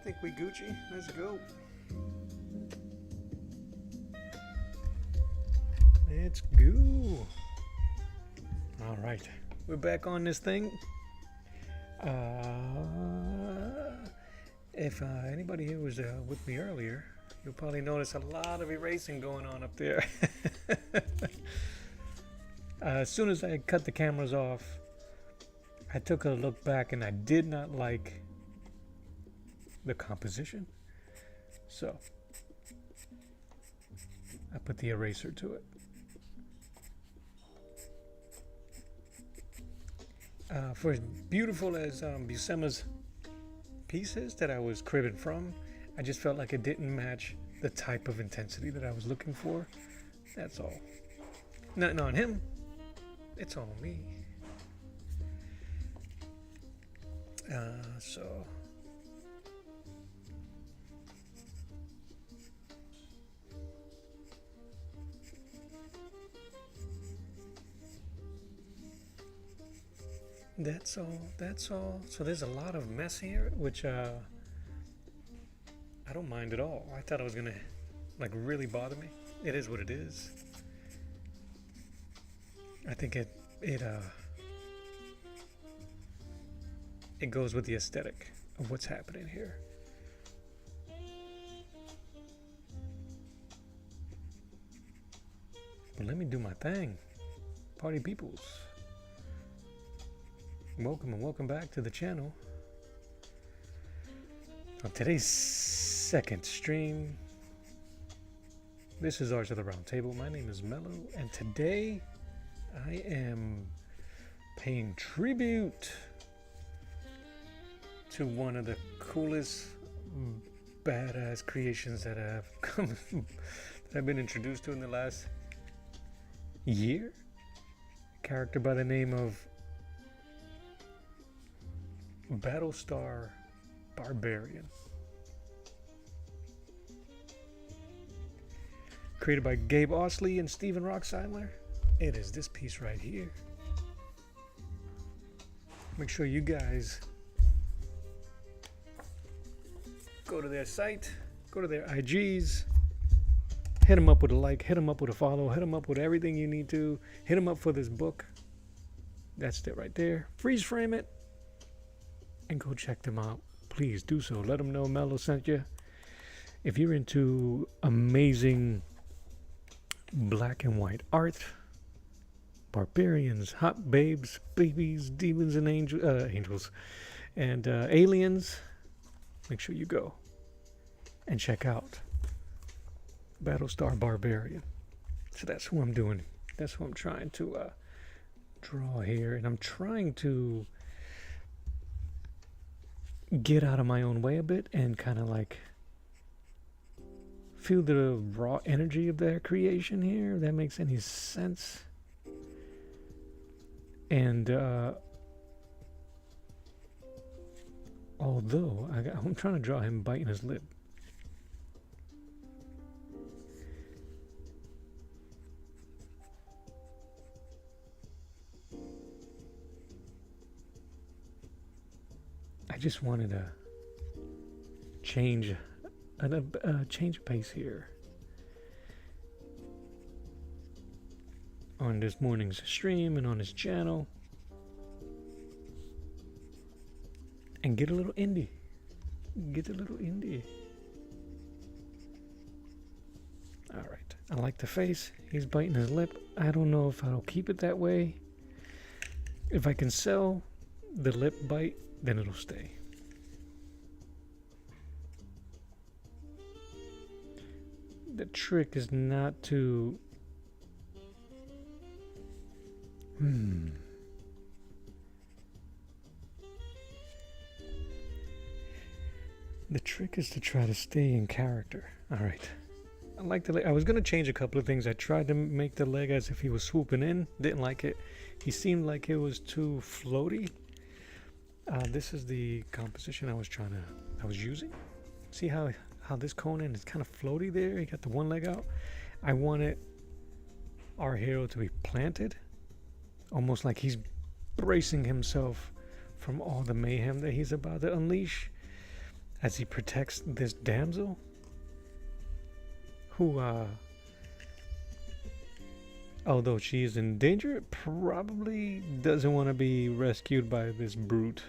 think we Gucci. Let's go. Let's go. All right, we're back on this thing. If anybody here was with me earlier, you'll probably notice a lot of erasing going on up there. As soon as I cut the cameras off, I took a look back and I did not like the composition. So I put the eraser to it. For as beautiful as Buscema's pieces that I was cribbing from, I just felt like it didn't match the type of intensity that I was looking for. That's all. Nothing on him. It's on me. So that's all. So there's a lot of mess here, which I don't mind at all. I thought it was gonna like really bother me. It is what it is. I think it goes with the aesthetic of what's happening here. But let me do my thing. Party peoples. Welcome and welcome back to the channel. On today's second stream, this is Arts of the Round Table. My name is Mello, and today I am paying tribute to one of the coolest badass creations that I've been introduced to in the last year. A character by the name of Battlestar Barbarian. Created by Gabe, Ostley, and Stephan Recksiedler. It is this piece right here. Make sure you guys go to their site, go to their IGs, hit them up with a like, hit them up with a follow, hit them up with everything you need to, hit them up for this book. That's it right there. Freeze frame it and go check them out. Please do so. Let them know Mello sent you. If you're into amazing black and white art, barbarians, hot babes, babies, demons, and angels, and aliens, make sure you go and check out Battlestar Barbarian. So that's who I'm doing. That's who I'm trying to draw here, and I'm trying to get out of my own way a bit and kind of like feel the raw energy of their creation here, if that makes any sense. And although I'm trying to draw him biting his lip, I just wanted to change of pace here on this morning's stream and on his channel, and get a little indie. All right, I like the face. He's biting his lip. I don't know if I'll keep it that way. If I can sell the lip bite, then it'll stay. The trick is not to The trick is to try to stay in character. All right. I like the leg. I was going to change a couple of things. I tried to make the leg as if he was swooping in. Didn't like it. He seemed like it was too floaty. This is the composition I was using. See how this Conan is kind of floaty there? He got the one leg out. I wanted our hero to be planted, almost like he's bracing himself from all the mayhem that he's about to unleash. as he protects this damsel who, although she is in danger, probably doesn't want to be rescued by this brute.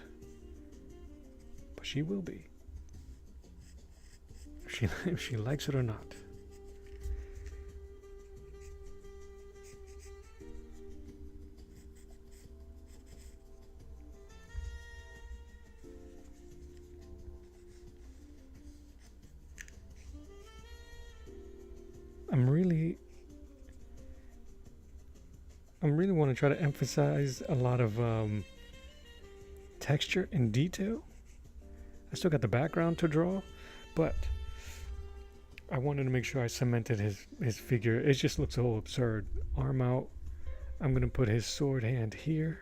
But she will be. If she likes it or not. I really want to try to emphasize a lot of texture and detail. I still got the background to draw, but I wanted to make sure I cemented his figure. It just looks so absurd. Arm out. I'm going to put his sword hand here.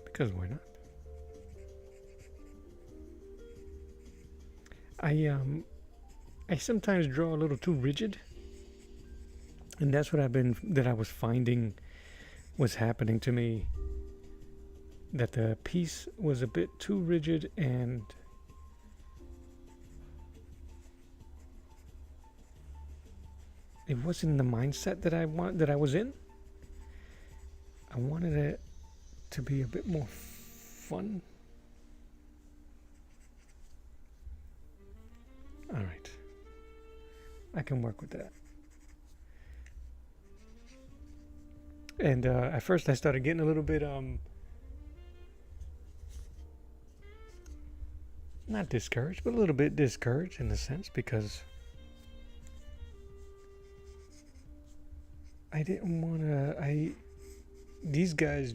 Because why not? I sometimes draw a little too rigid, and that's what I was finding was happening to me, that the piece was a bit too rigid, and it wasn't the mindset that I was in. I wanted it to be a bit more fun. All right, I can work with that. And at first I started getting a little bit not discouraged, but a little bit discouraged in a sense, because I didn't want to. These guys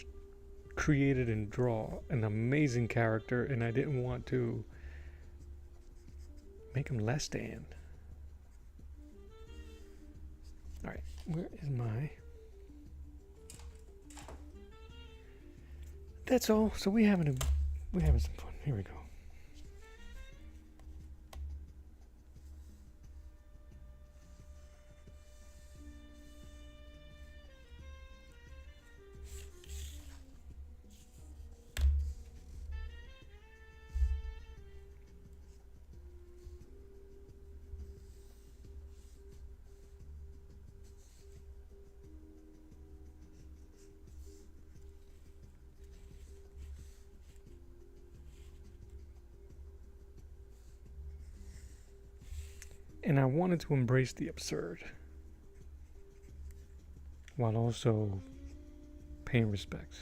created and draw an amazing character, and I didn't want to make him less than. All right, where is my? That's all. So we're having some fun. Here we go. And I wanted to embrace the absurd while also paying respects.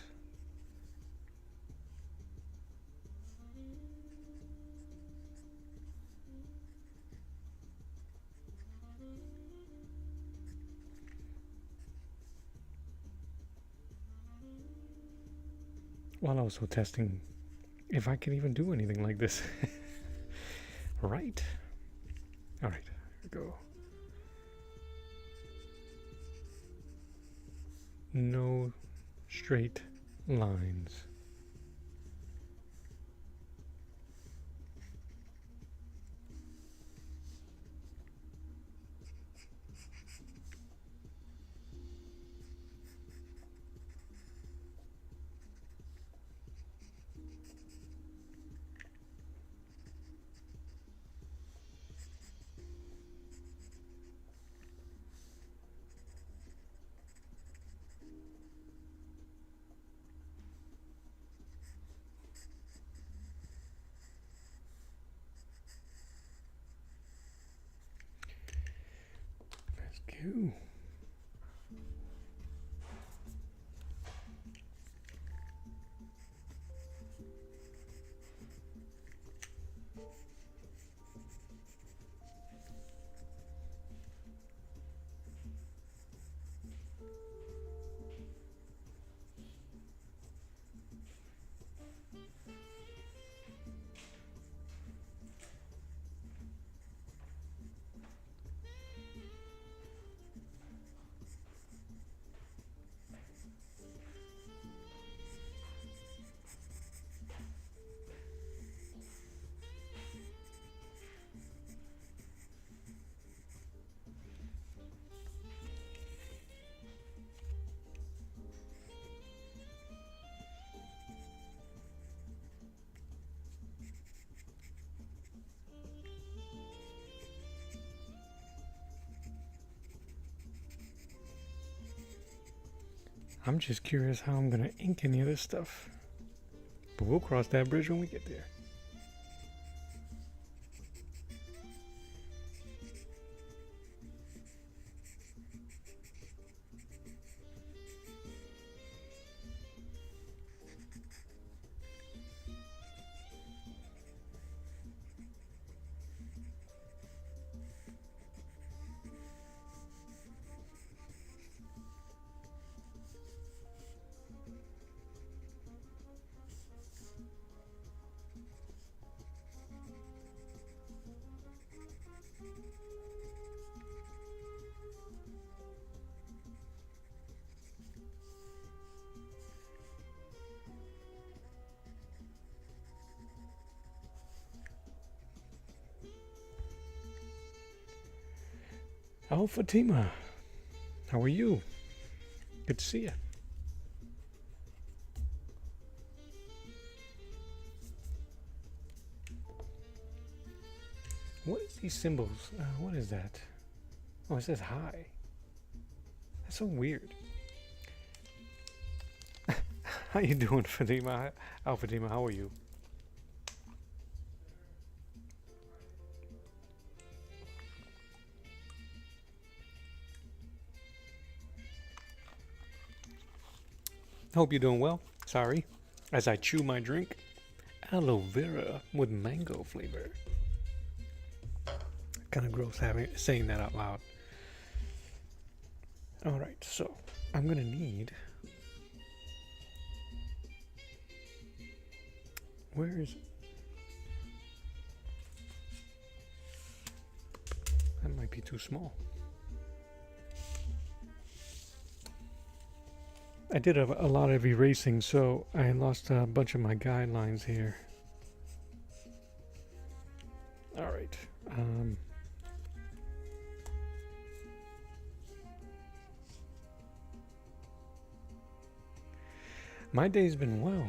While also testing if I can even do anything like this. Right? All right, here we go. No straight lines. Ooh. I'm just curious how I'm gonna ink any of this stuff. But we'll cross that bridge when we get there. Oh, Fatima, how are you? Good to see you. What is these symbols? What is that? Oh, it says hi. That's so weird. How you doing, Fatima? Oh, Fatima, how are you? Hope you're doing well. Sorry. As I chew my drink, aloe vera with mango flavor. Kind of gross saying that out loud. All right, so I'm gonna need. Where is it? That might be too small. I did a lot of erasing, so I lost a bunch of my guidelines here. All right. My day's been well,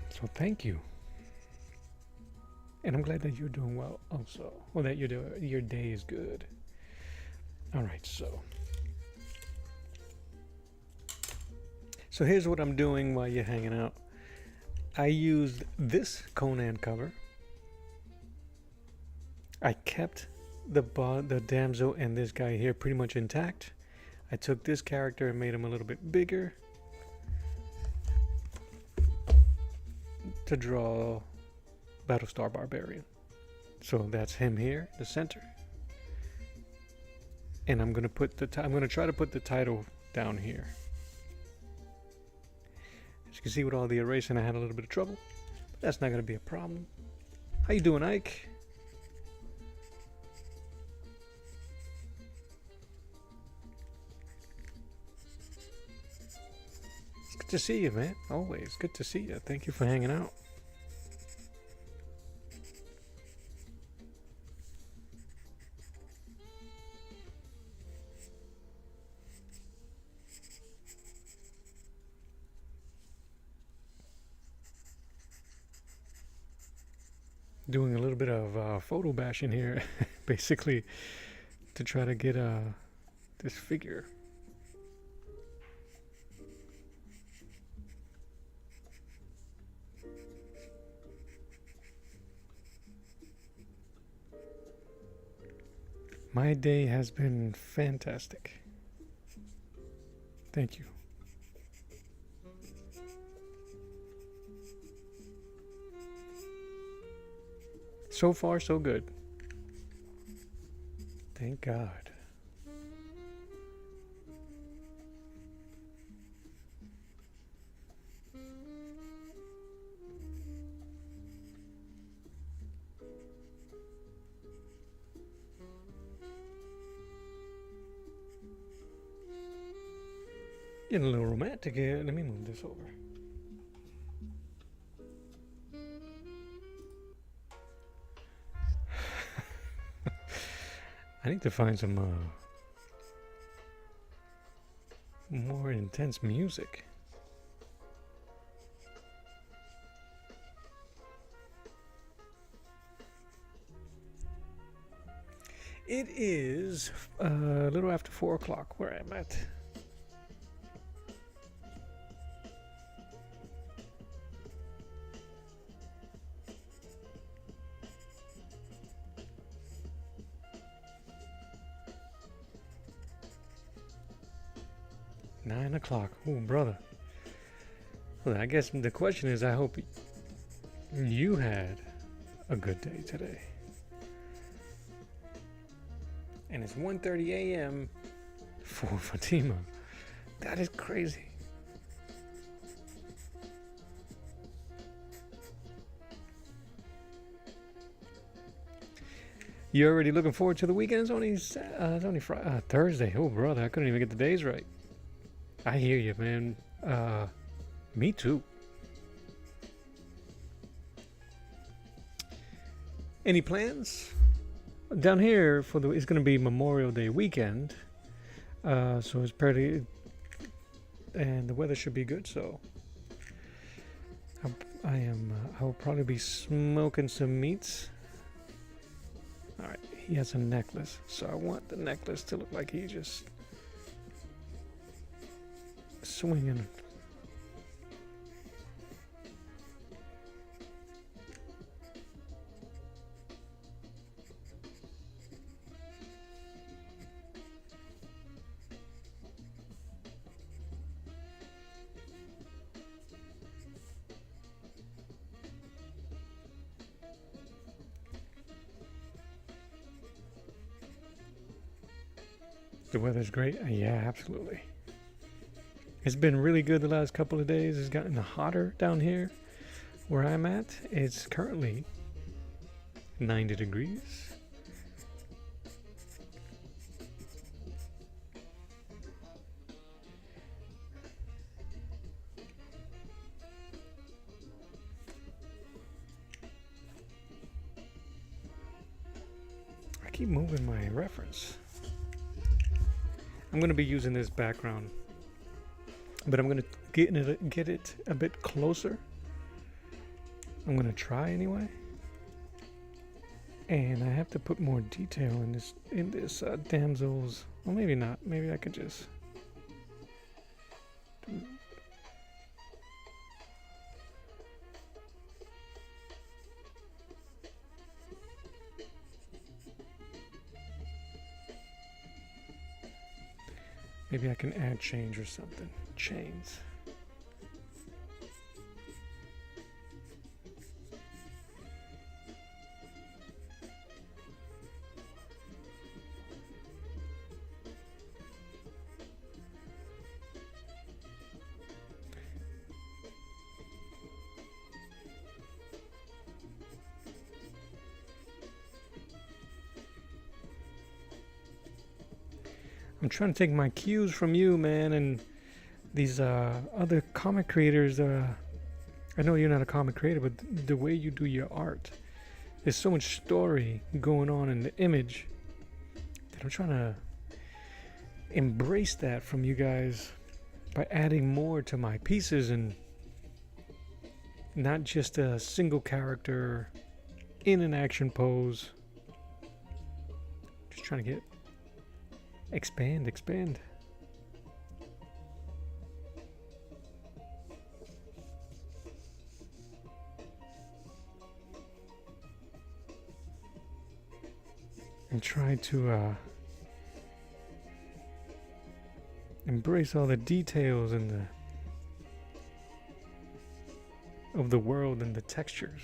so thank you. And I'm glad that you're doing well also. Well, that your day is good. All right, so here's what I'm doing while you're hanging out. I used this Conan cover. I kept the damsel and this guy here pretty much intact. I took this character and made him a little bit bigger to draw Battlestar Barbarian. So that's him here, the center. And I'm gonna try to put the title down here. As you can see, with all the erasing, I had a little bit of trouble. But that's not gonna be a problem. How you doing, Ike? It's good to see you, man. Always good to see you. Thank you for hanging out. Doing a little bit of photo bashing here, basically, to try to get this figure. My day has been fantastic. Thank you. So far, so good. Thank God. Getting a little romantic here. Let me move this over. I need to find some more intense music. It is a little after 4 o'clock where I'm at. 9 o'clock. Oh, brother. Well, I guess the question is, I hope you had a good day today. And it's 1:30 a.m. for Fatima. That is crazy. You already looking forward to the weekend? It's only Friday, Thursday. Oh, brother, I couldn't even get the days right. I hear you, man. Me too. Any plans? Down here it's going to be Memorial Day weekend. So it's pretty, and the weather should be good. So I will probably be smoking some meats. All right, he has a necklace, so I want the necklace to look like he just swinging. The weather's great. Yeah, absolutely. It's been really good the last couple of days. It's gotten hotter down here where I'm at. It's currently 90 degrees. I keep moving my reference. I'm going to be using this background, but I'm going to get it a bit closer. I'm going to try anyway. And I have to put more detail in this damsel's. Well, maybe not. Maybe I could just. Maybe I can add change or something. Chains. I'm trying to take my cues from you, man, and these other comic creators. I know you're not a comic creator, but the way you do your art, there's so much story going on in the image that I'm trying to embrace that from you guys by adding more to my pieces and not just a single character in an action pose. Just trying to get expand. And try to embrace all the details and of the world and the textures.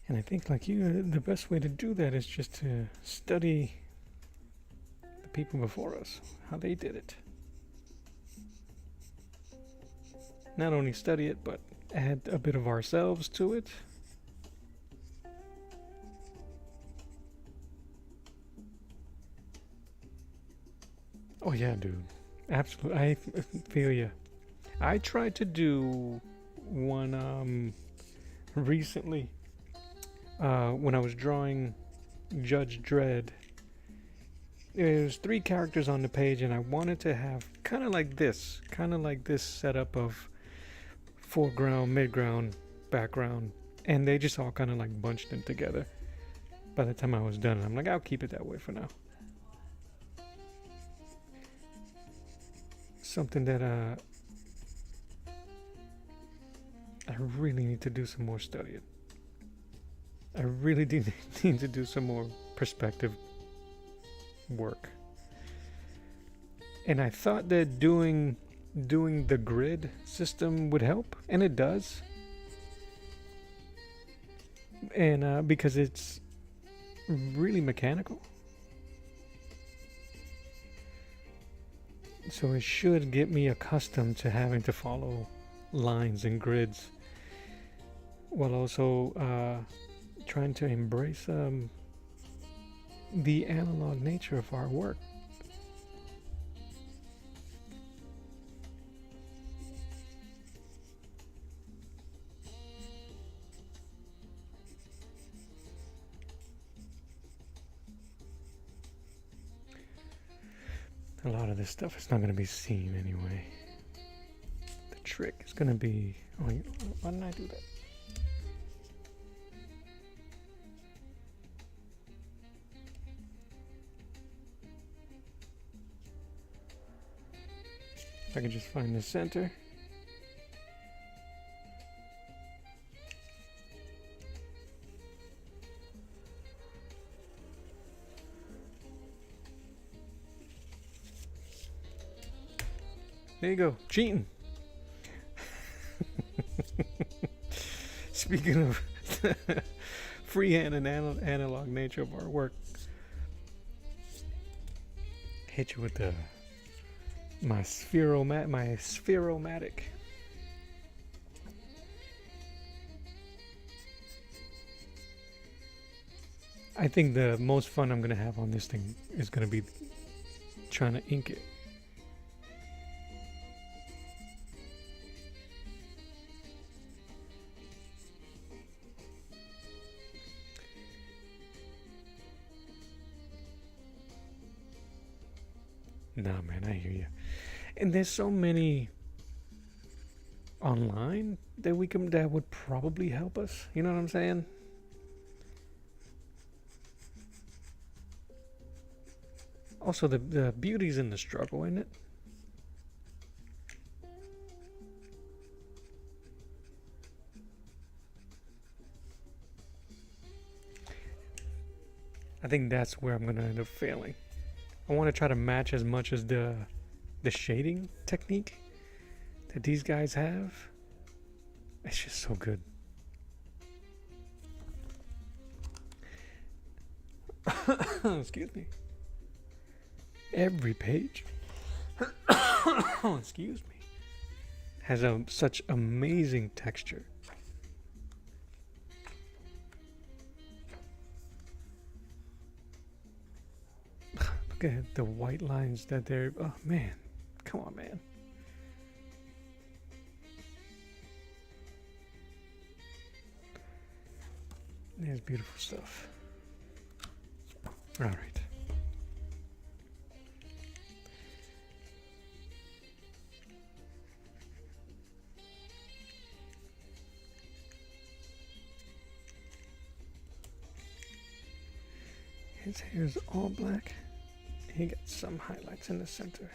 And I think, like you, the best way to do that is just to study the people before us, how they did it. Not only study it, but add a bit of ourselves to it. Oh yeah, dude. Absolutely. I feel you. I tried to do one recently when I was drawing Judge Dredd. There's 3 characters on the page, and I wanted to have kind of like this setup of foreground, midground, background, and they just all kind of like bunched in together. By the time I was done, I'm like, I'll keep it that way for now. Something that I really need to do some more studying. I really do need to do some more perspective work. And I thought that doing the grid system would help, and it does. And because it's really mechanical, so it should get me accustomed to having to follow lines and grids, while also trying to embrace the analog nature of our work. A lot of this stuff is not going to be seen anyway. The trick is going to be... Oh, why didn't I do that? If I can just find the center. There you go. Cheating. Speaking of freehand and analog nature of our work, hit you with my spheromatic. I think the most fun I'm gonna have on this thing is gonna be trying to ink it. Nah, man, I hear you. And there's so many online that that would probably help us. You know what I'm saying? Also, the beauty's in the struggle, isn't it? I think that's where I'm gonna end up failing. I want to try to match as much as the shading technique that these guys have. It's just so good. Excuse me. Every page, excuse me, has such amazing texture. Look at the white lines that they're... Oh, man. Come on, man. There's beautiful stuff. All right. His hair's all black. He got some highlights in the center.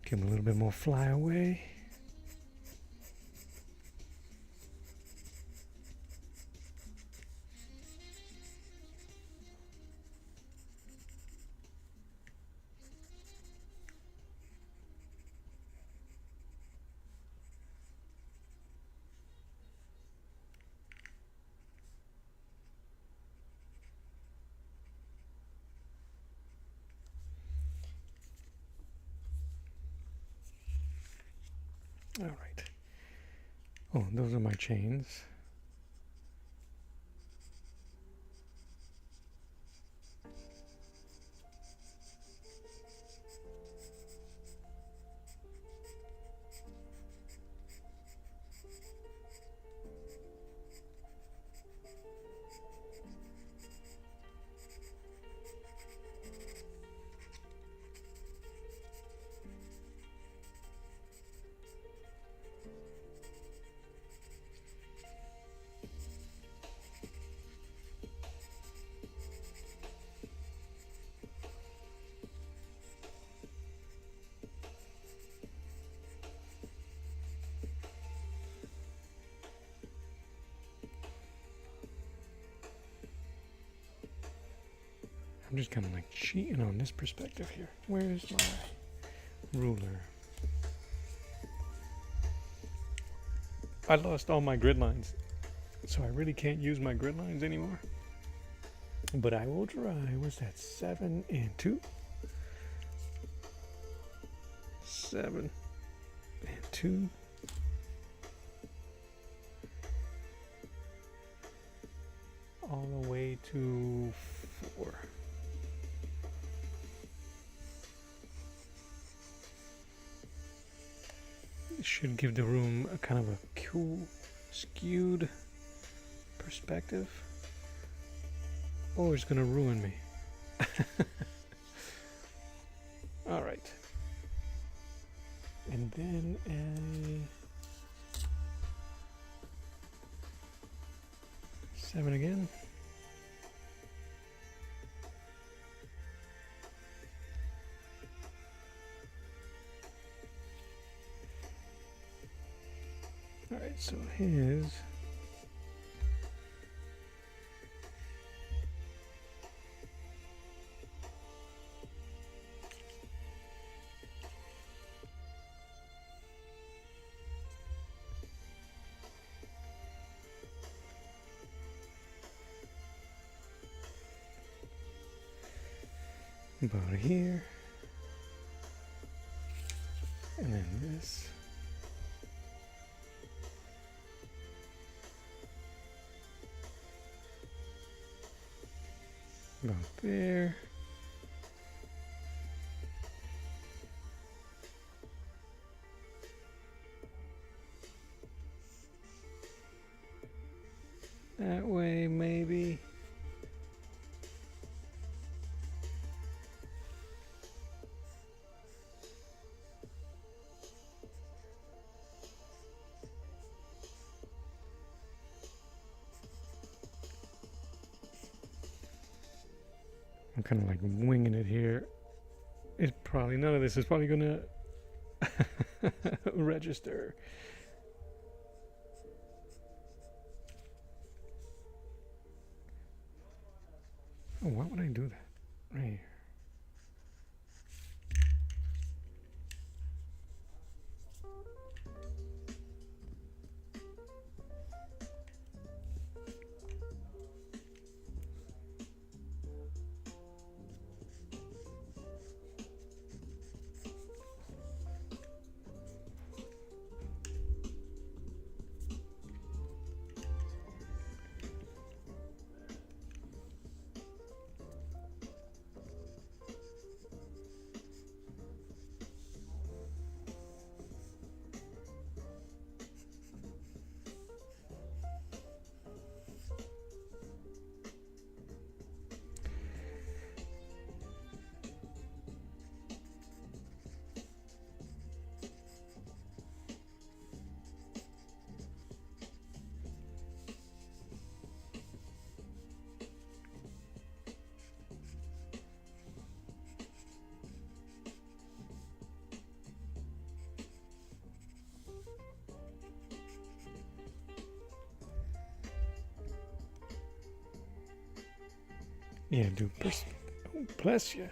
Give him a little bit more flyaway. All right. Oh, those are my chains. I'm just kind of like cheating on this perspective here. Where's my ruler? I lost all my grid lines, so I really can't use my grid lines anymore. But I will try. What's that? 7 and 2? 7 and 2. All the way to 4. It should give the room a kind of a cool, skewed perspective. Or it's gonna ruin me. All right. And then a 7 again. All right, so his about here, and then this. About there. That way, maybe. I'm kind of like winging it here. It's probably, none of this is probably gonna register. Oh, why would I do that? Right here. Yeah, do oh, bless you.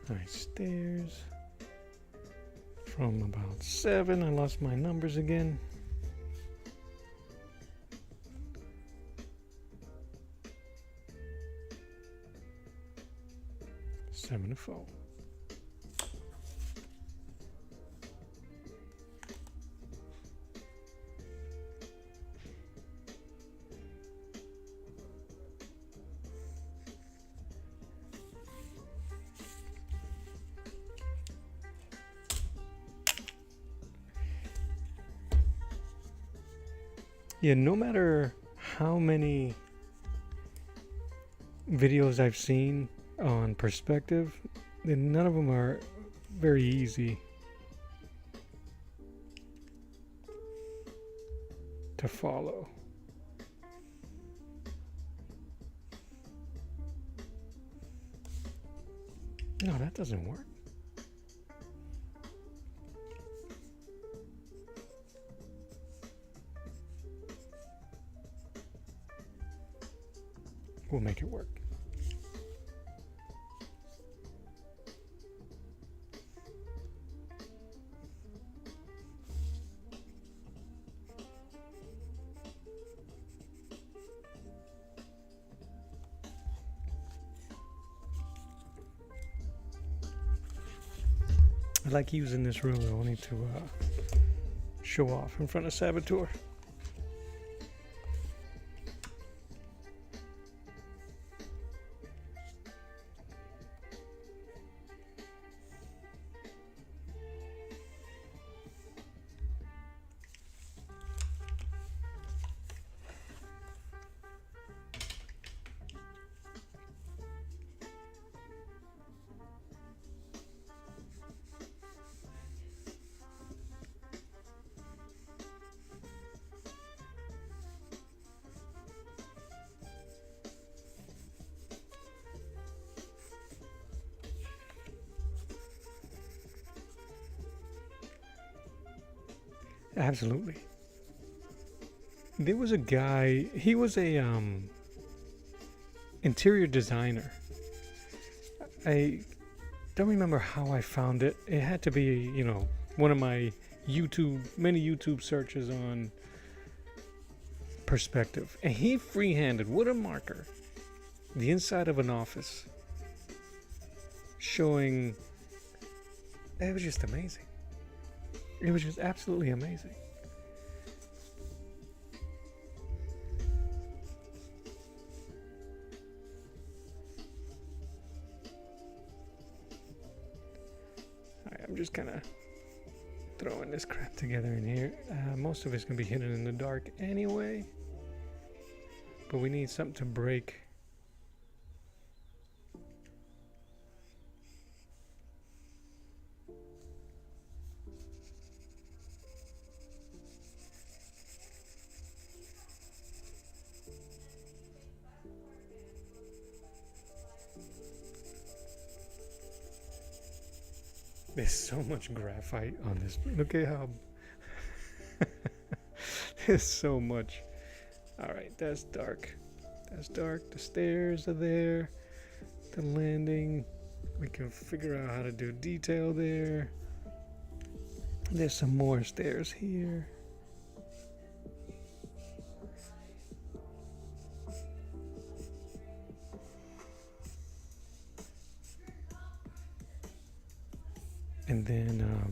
Alright, stairs. From about 7, I lost my numbers again. Seven to 4. Yeah, no matter how many videos I've seen on perspective, then none of them are very easy to follow. No, that doesn't work. We'll make it work. I like using this room only to show off in front of Saboteur. Absolutely. There was a guy, he was a interior designer. I don't remember how I found it. It had to be, you know, one of my many YouTube searches on perspective. And he freehanded with a marker the inside of an office, showing, it was just amazing. It was just absolutely amazing. Alright, I'm just kind of throwing this crap together in here. Most of it's going to be hidden in the dark anyway. But we need something to break. There's so much graphite on this. Look at how... There's so much. Alright, that's dark. That's dark. The stairs are there. The landing. We can figure out how to do detail there. There's some more stairs here. And then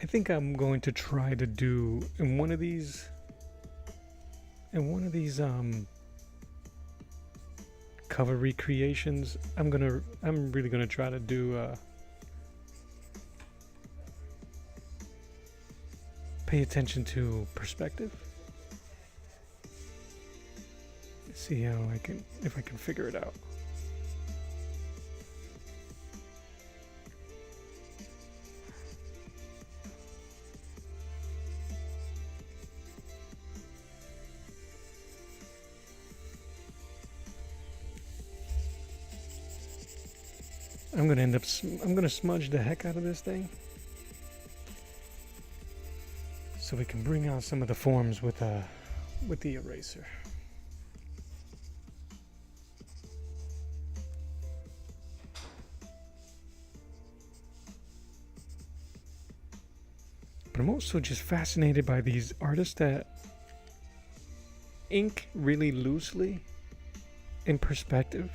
I think I'm going to try to do in one of these cover recreations. I'm really gonna try to do pay attention to perspective. See how if I can figure it out. I'm gonna smudge the heck out of this thing. so we can bring out some of the forms with the eraser. But I'm also just fascinated by these artists that ink really loosely in perspective.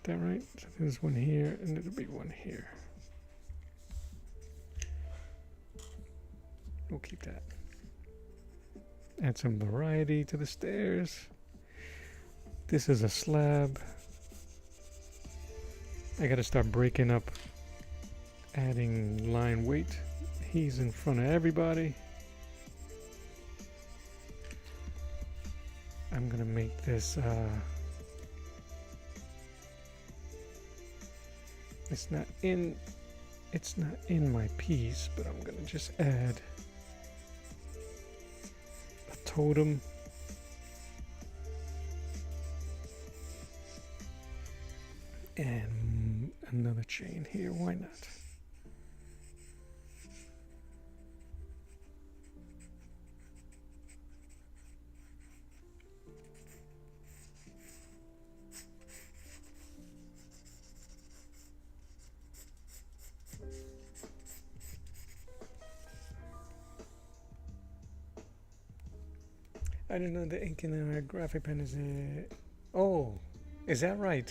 That right? So there's one here and there'll be one here. We'll keep that. Add some variety to the stairs. This is a slab. I gotta start breaking up, adding line weight. He's in front of everybody. I'm gonna make this it's not in my piece, but I'm gonna just add a totem. And another chain here, why not? I don't know, the ink in the graphic pen is a... Oh, is that right?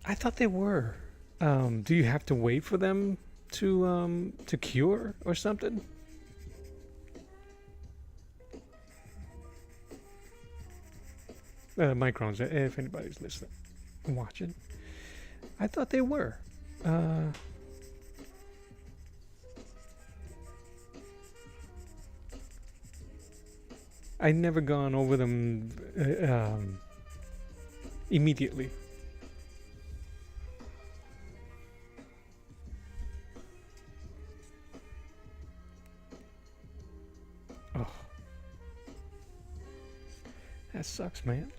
I thought they were. Do you have to wait for them to cure or something? Microns, if anybody's listening, watching. I thought they were. I'd never gone over them immediately. Oh, that sucks, man.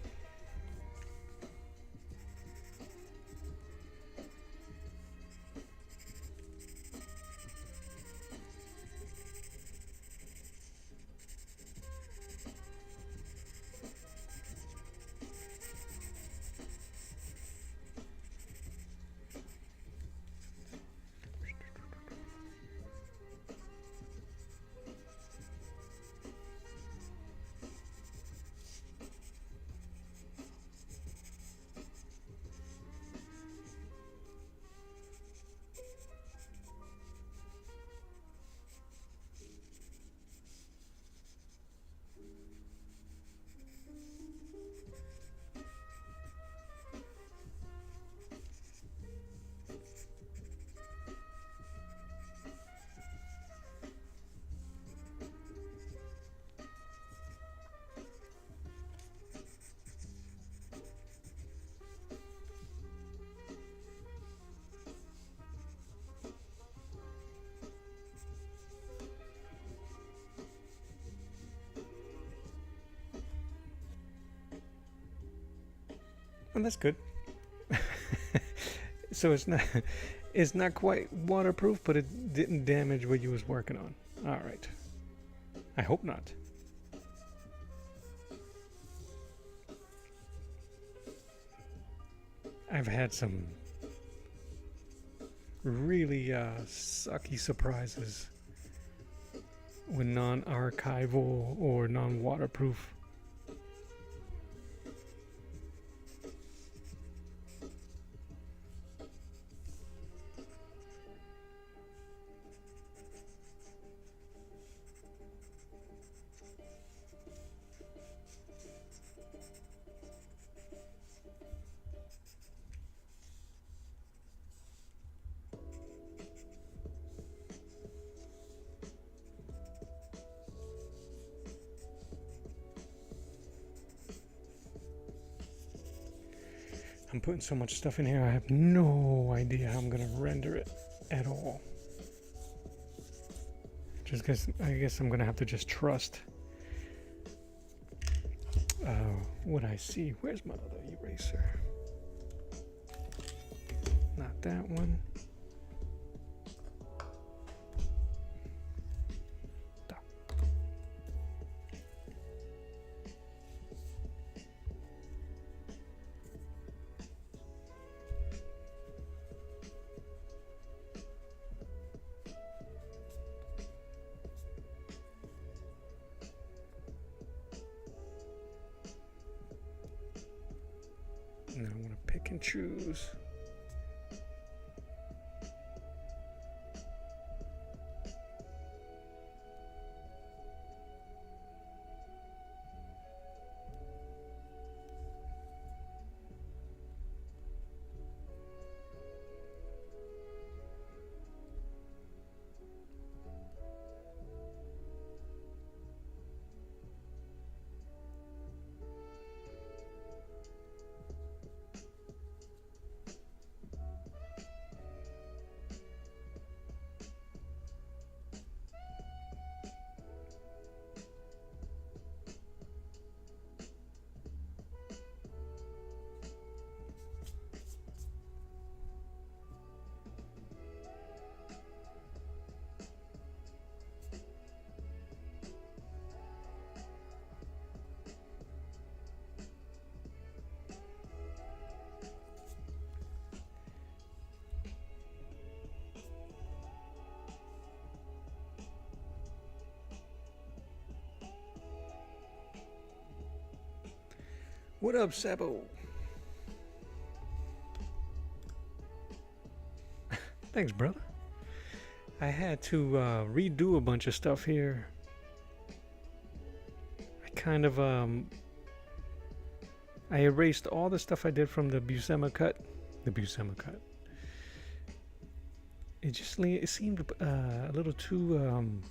Well, that's good. So it's not quite waterproof, but it didn't damage what you was working on. All right. I hope not. I've had some really sucky surprises with non-archival or non-waterproof. I'm putting so much stuff in here, I have no idea how I'm going to render it at all. I guess I'm going to have to just trust what I see. Where's my other eraser? Not that one. And I want to pick and choose. What up, Sabo? Thanks, brother. I had to redo a bunch of stuff here. I kind of I erased all the stuff I did from the Buscema cut. It seemed a little too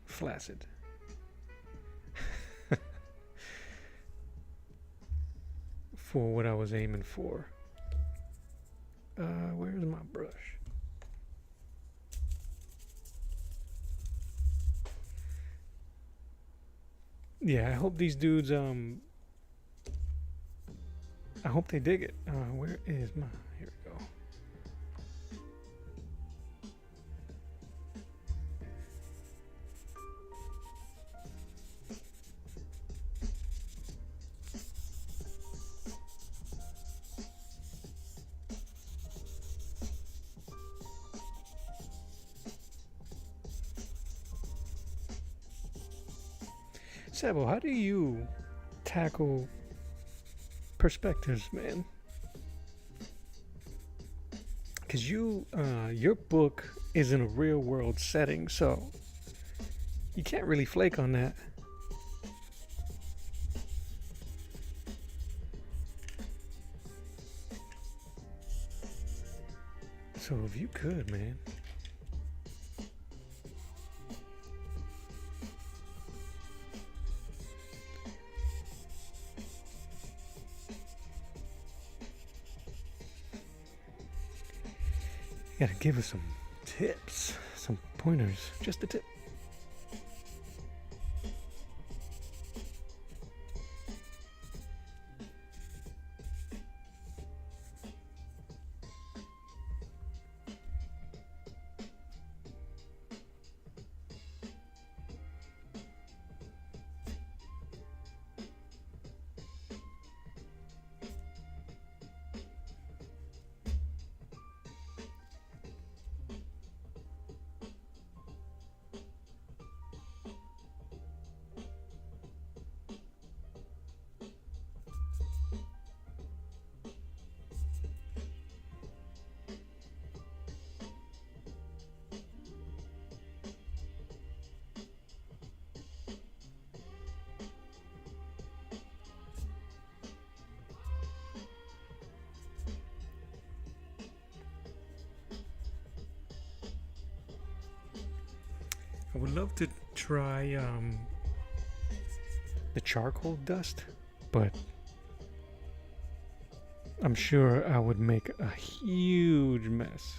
flaccid. For what I was aiming for. Where's my brush? Yeah, I hope these dudes, I hope they dig it. Where is my, here we go. Sabo, how do you tackle perspectives, man? Because your book is in a real world setting, so you can't really flake on that. So if you could, man. You gotta give us some tips, some pointers, just a tip. I would love to try the charcoal dust, but I'm sure I would make a huge mess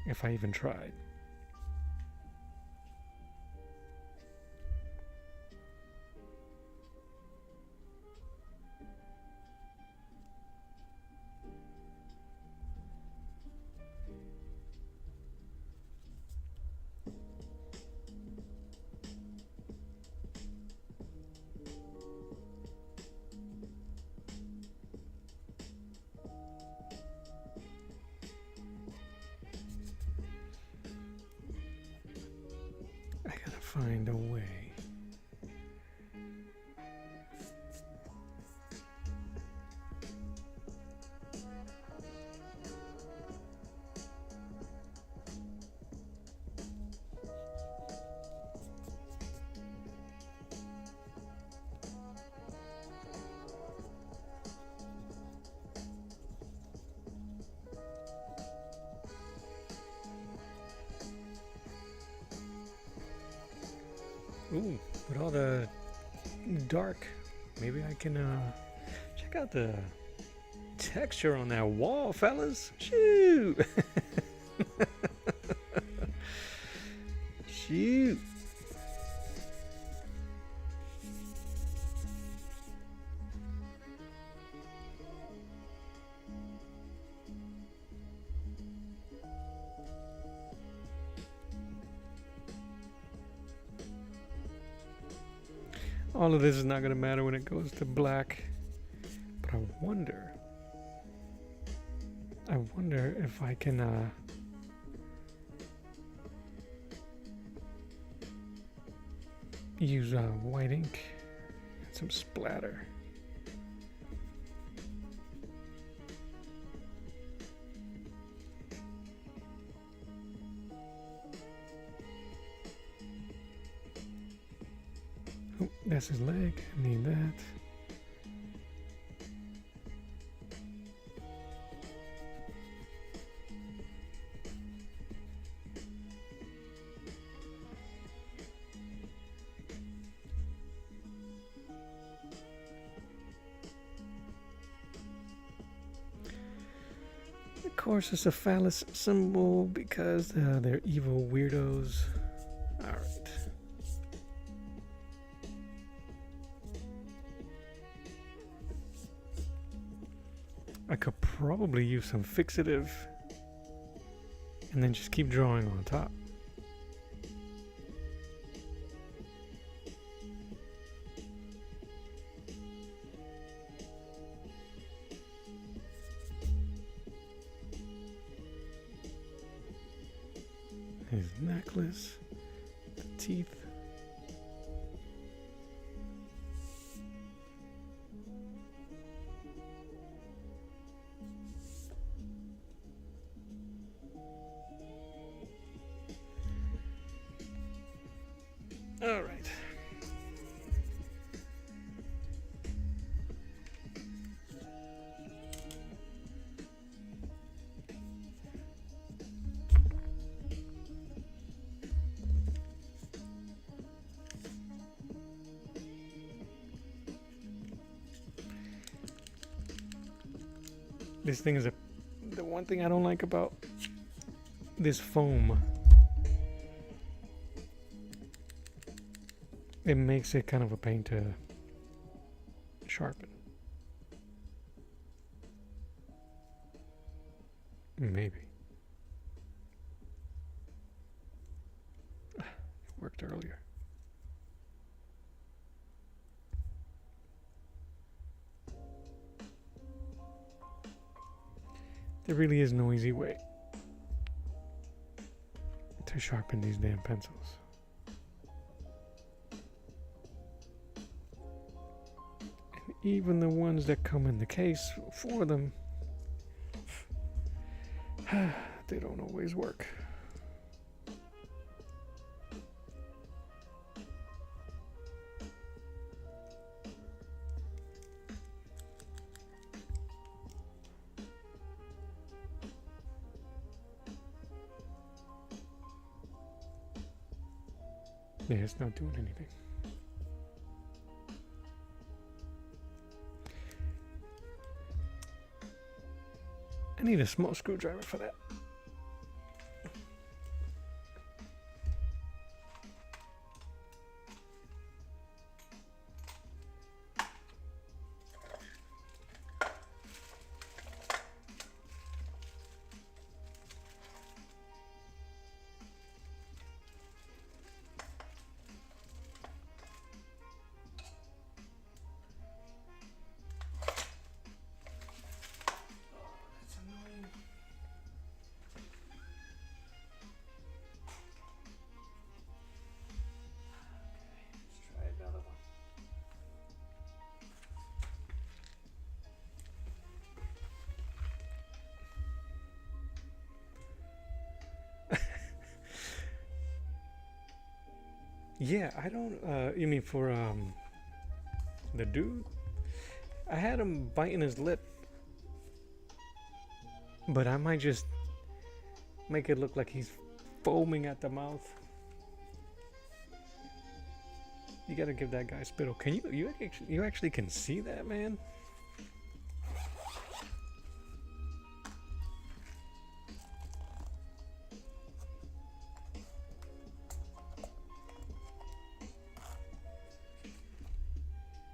if I even tried. find a way. Ooh, with all the dark, maybe I can check out the texture on that wall, fellas. Shoot. Shoot. All of this is not going to matter when it goes to black, but I wonder if I can use white ink and some splatter. Oh, that's his leg. I need that. Of course, it's a phallus symbol because they're evil weirdos. All right. I could probably use some fixative and then just keep drawing on top. His necklace, the teeth. All right. This thing is the one thing I don't like about this foam. It makes it kind of a pain to sharpen. Maybe. It worked earlier. There really is no easy way to sharpen these damn pencils. And even the ones that come in the case for them, they don't always work. Yeah, it's not doing anything. I need a small screwdriver for that. Yeah, I don't. You mean for the dude? I had him biting his lip, but I might just make it look like he's foaming at the mouth. You gotta give that guy spittle. Can you actually can see that, man?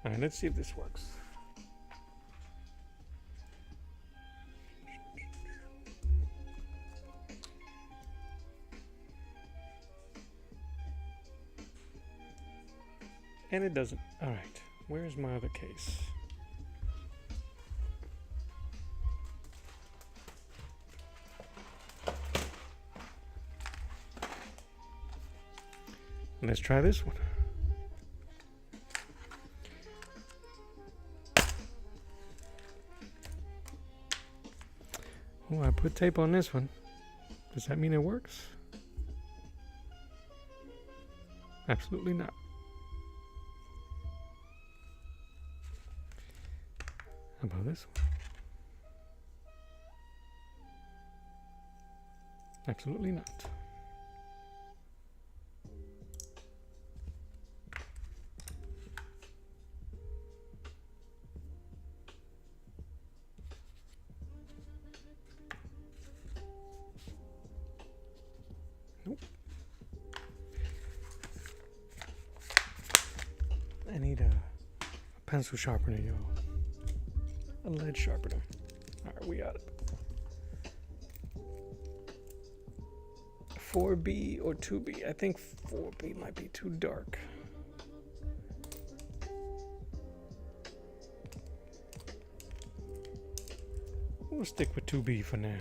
All right, let's see if this works. And it doesn't. All right, where's my other case? Let's try this one. Oh, I put tape on this one. Does that mean it works? Absolutely not. How about this one? Absolutely not. Nope. I need a pencil sharpener, y'all. A lead sharpener. Alright, we got it. 4B or 2B? I think 4B might be too dark. We'll stick with 2B for now.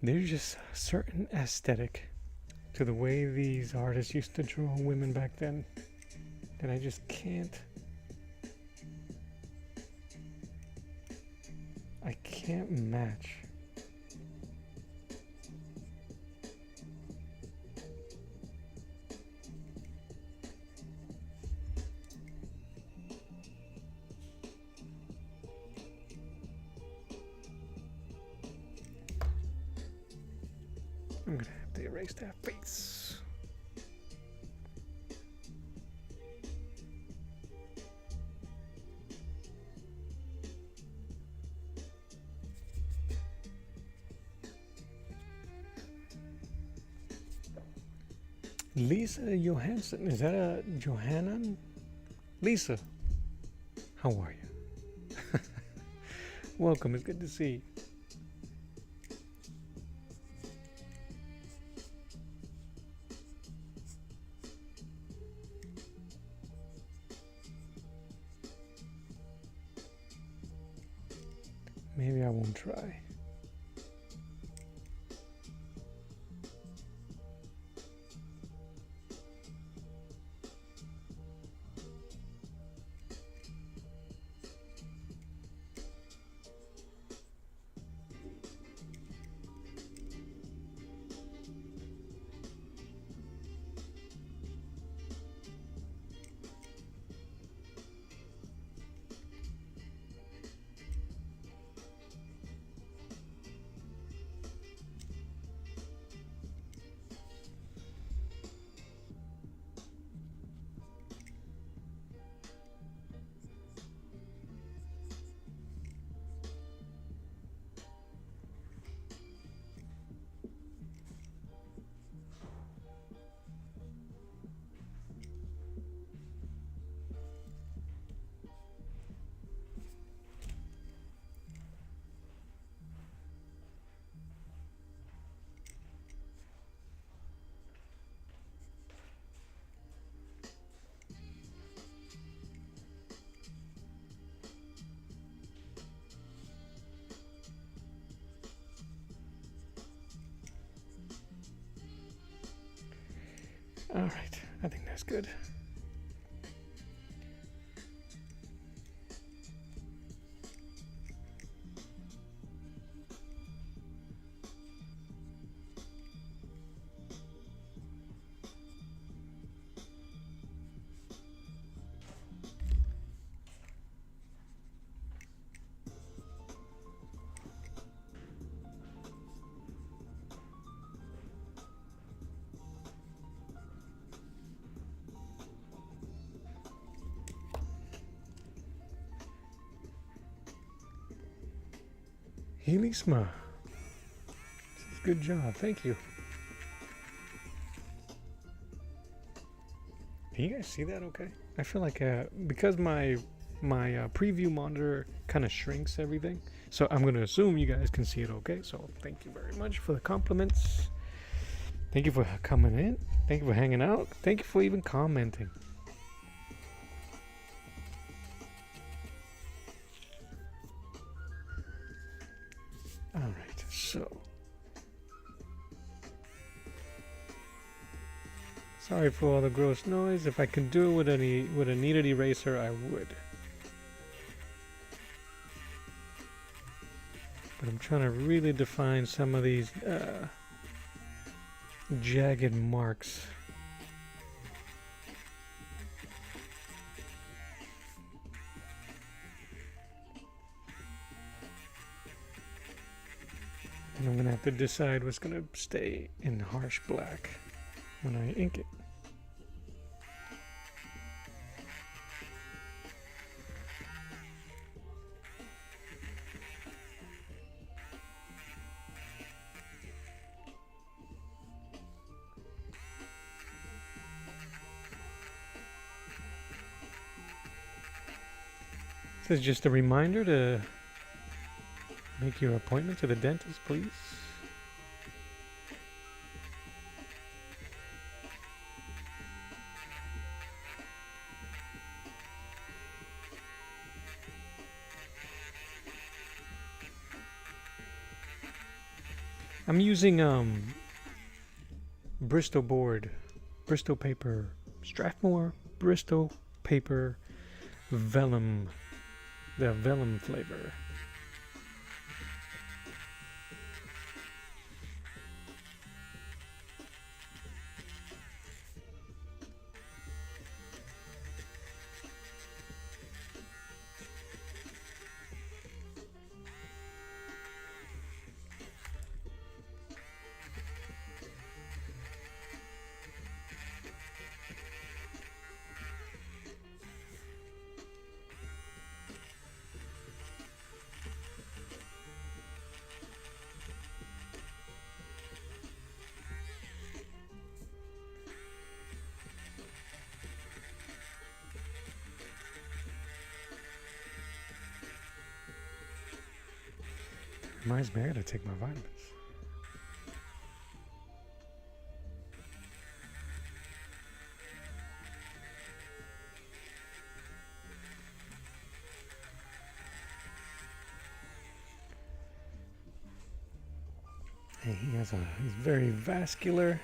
There's just a certain aesthetic to the way these artists used to draw women back then that I just can't. I can't match. I'm gonna have to erase that face. Lisa Johansson, is that a Johannan? Lisa, how are you? Welcome, it's good to see you. Maybe I won't try. All right, I think that's good. Helisma. Good job, thank you. Can you guys see that okay? I feel like because my preview monitor kind of shrinks everything, so I'm gonna assume you guys can see it okay. So thank you very much for the compliments. Thank you for coming in. Thank you for hanging out. Thank you for even commenting. Alright, so sorry for all the gross noise. If I could do it with a kneaded eraser, I would. But I'm trying to really define some of these jagged marks. And I'm gonna have to decide what's gonna stay in harsh black when I ink it. This is just a reminder to make your appointment to the dentist, please. I'm using Bristol board, Bristol paper, Strathmore Bristol paper vellum, the vellum flavor. reminds me, I gotta take my vitamins. Hey, he's very vascular.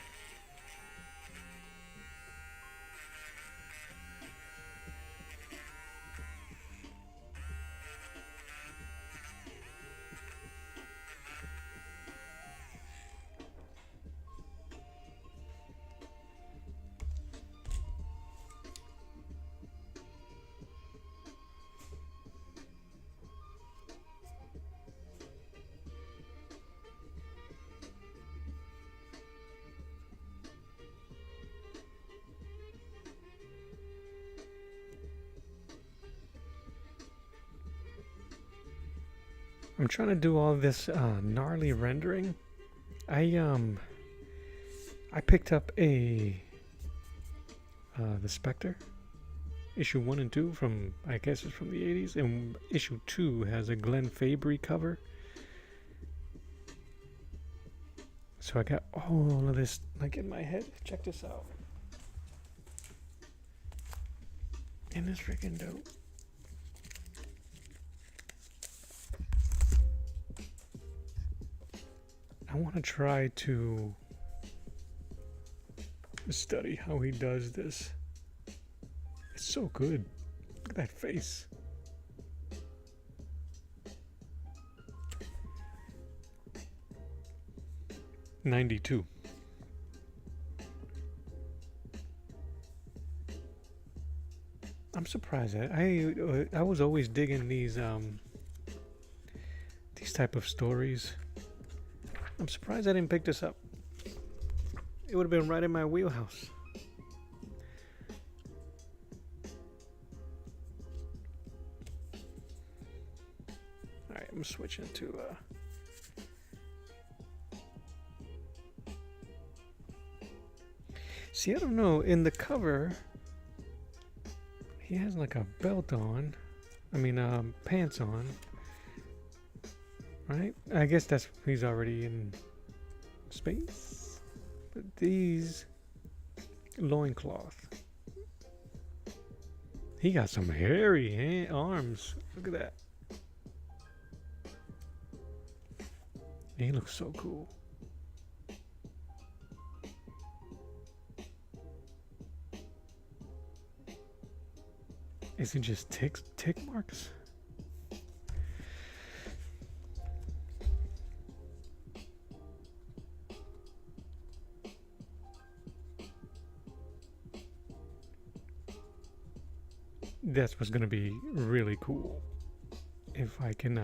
I'm trying to do all this gnarly rendering. I picked up the Spectre issue 1 and 2 from, I guess it's from the 80s, and issue 2 has a Glenn Fabry cover. So I got all of this like in my head. Check this out. And it's freaking dope. I want to try to study how he does this. It's so good. Look at that face. '92. I'm surprised. I was always digging these type of stories. I'm surprised I didn't pick this up. It would have been right in my wheelhouse. Alright, I'm switching to see, I don't know, in the cover he has like a belt on. I mean pants on. Right? I guess that's he's already in space. But these loincloth. He got some hairy arms. Look at that. He looks so cool. Is it just tick marks? That's what's gonna be really cool if I can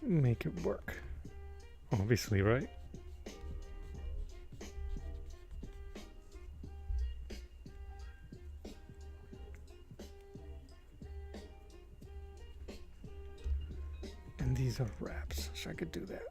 make it work. Obviously, right? And these are wraps, so I could do that.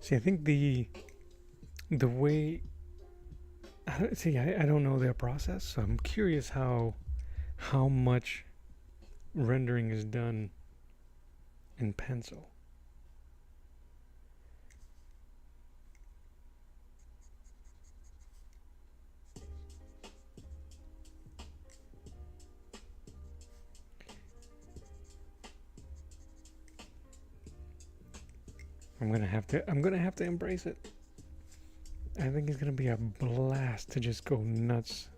See, I think the way I don't know their process, so I'm curious how much rendering is done in pencil. I'm gonna have to embrace it. I think it's gonna be a blast to just go nuts.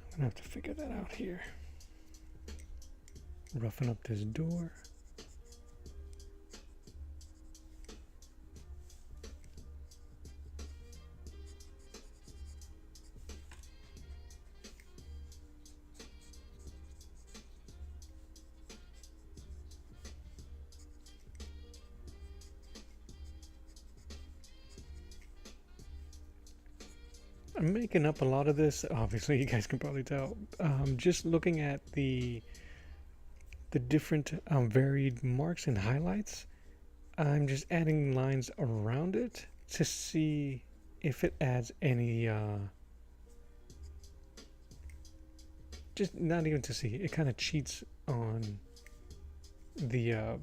I'm gonna have to figure that out here. Roughen up this door. I'm making up a lot of this. Obviously, you guys can probably tell. Just looking at the different varied marks and highlights, I'm just adding lines around it to see if it adds any. Just not even to see. It kind of cheats on the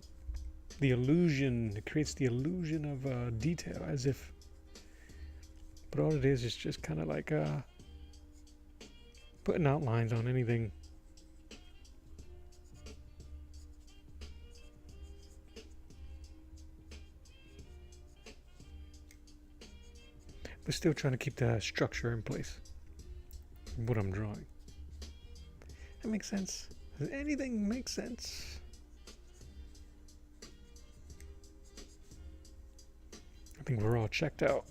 illusion. It creates the illusion of detail, as if. But all it is just kind of like putting outlines on anything. But still trying to keep the structure in place. What I'm drawing. That makes sense. Does anything make sense? I think we're all checked out.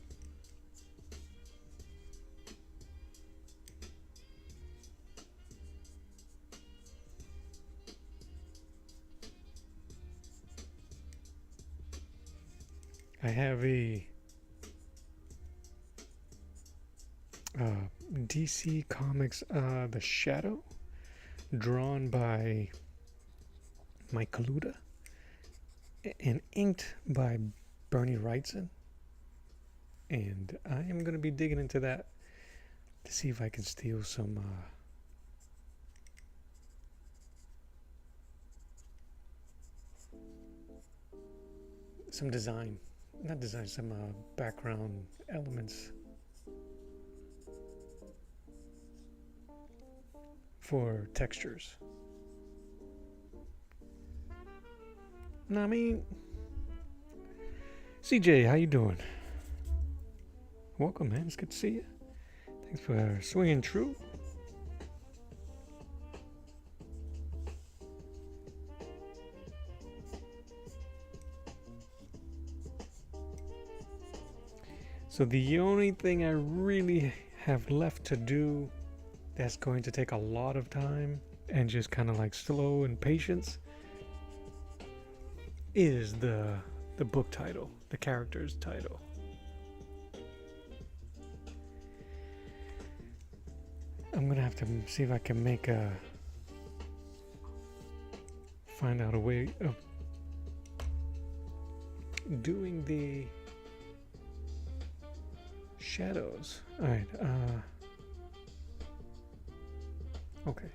I have a DC Comics The Shadow, drawn by Mike Kaluta and inked by Bernie Wrightson. And I am going to be digging into that to see if I can steal some design. Not design, some background elements for textures. No, I mean, CJ, how you doing? Welcome, man. It's good to see you. Thanks for swinging through. So the only thing I really have left to do that's going to take a lot of time and just kind of like slow and patience is the book title, the character's title. I'm gonna have to see if I can find out a way of doing the shadows. All right. Okay.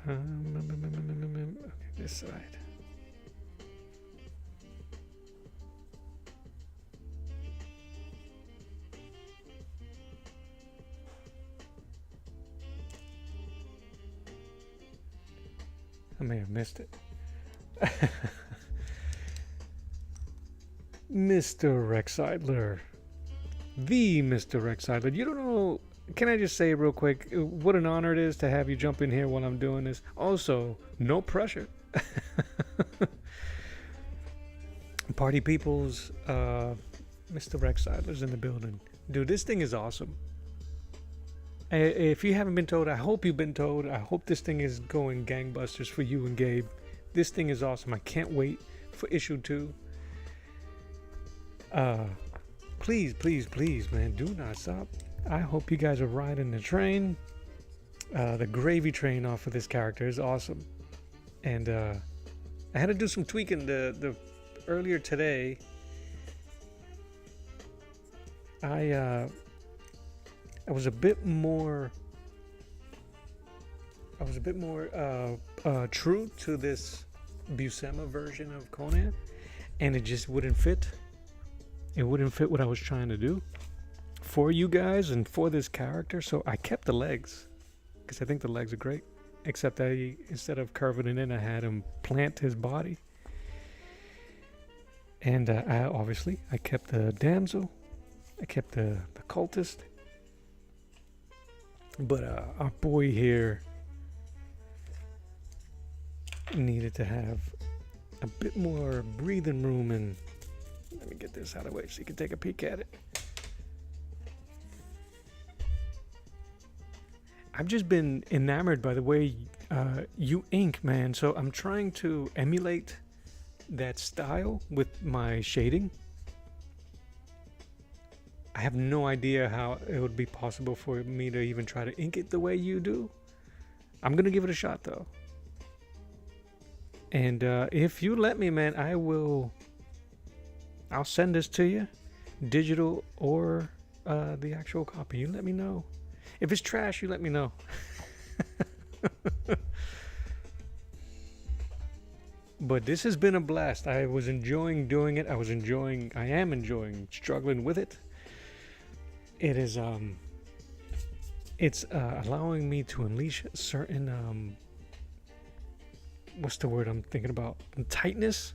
Okay, this side. I may have missed it. Mr. Recksiedler. The Mr. Recksiedler. You don't know. Can I just say real quick what an honor it is to have you jump in here while I'm doing this? Also, no pressure. Party peoples, Mr. Recksiedler's in the building. Dude, this thing is awesome. If you haven't been told, I hope you've been told. I hope this thing is going gangbusters for you and Gabe. This thing is awesome. I can't wait for issue 2. Please, please, please, man, do not stop. I hope you guys are riding the train. The gravy train off of this character is awesome. And I had to do some tweaking the earlier today. I was a bit more true to this Buscema version of Conan, and it just wouldn't fit. It wouldn't fit what I was trying to do for you guys and for this character, so I kept the legs because I think the legs are great, except that instead of curving it in, I had him plant his body. And I kept the damsel, I kept the cultist, but our boy here needed to have a bit more breathing room. And let me get this out of the way so you can take a peek at it. I've just been enamored by the way you ink, man. So I'm trying to emulate that style with my shading. I have no idea how it would be possible for me to even try to ink it the way you do. I'm gonna give it a shot though. And if you let me, man, I'll send this to you, digital or the actual copy. You let me know. If it's trash, you let me know. But this has been a blast. I was enjoying doing it. I am enjoying struggling with it. It is it's allowing me to unleash certain what's the word I'm thinking about? Tightness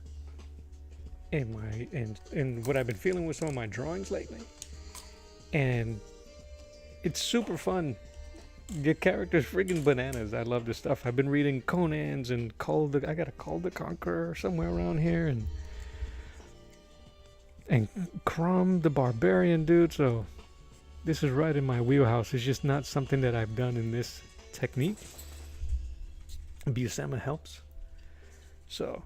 in my and what I've been feeling with some of my drawings lately. And it's super fun. Your character's freaking bananas. I love this stuff. I've been reading Conan's and I got a Call the Conqueror somewhere around here, and Crom the Barbarian, dude. So this is right in my wheelhouse. It's just not something that I've done in this technique. Buscema helps. So,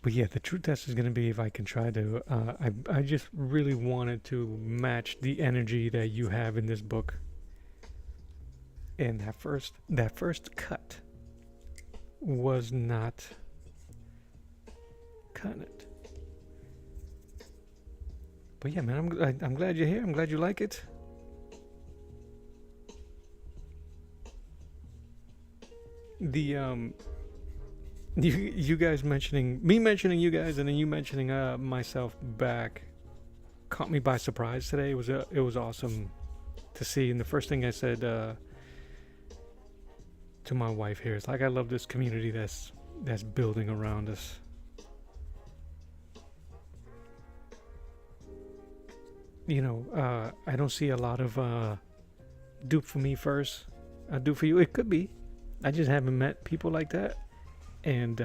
but yeah, the true test is going to be if I can try to. I just really wanted to match the energy that you have in this book. And that first cut was not cutting it. But yeah, man, I'm glad you're here. I'm glad you like it. The you guys mentioning you guys, and then you mentioning myself back caught me by surprise today. It was awesome to see. And the first thing I said to my wife here is like, I love this community that's building around us. You know, I don't see a lot of do for me first, do for you. It could be. I just haven't met people like that. And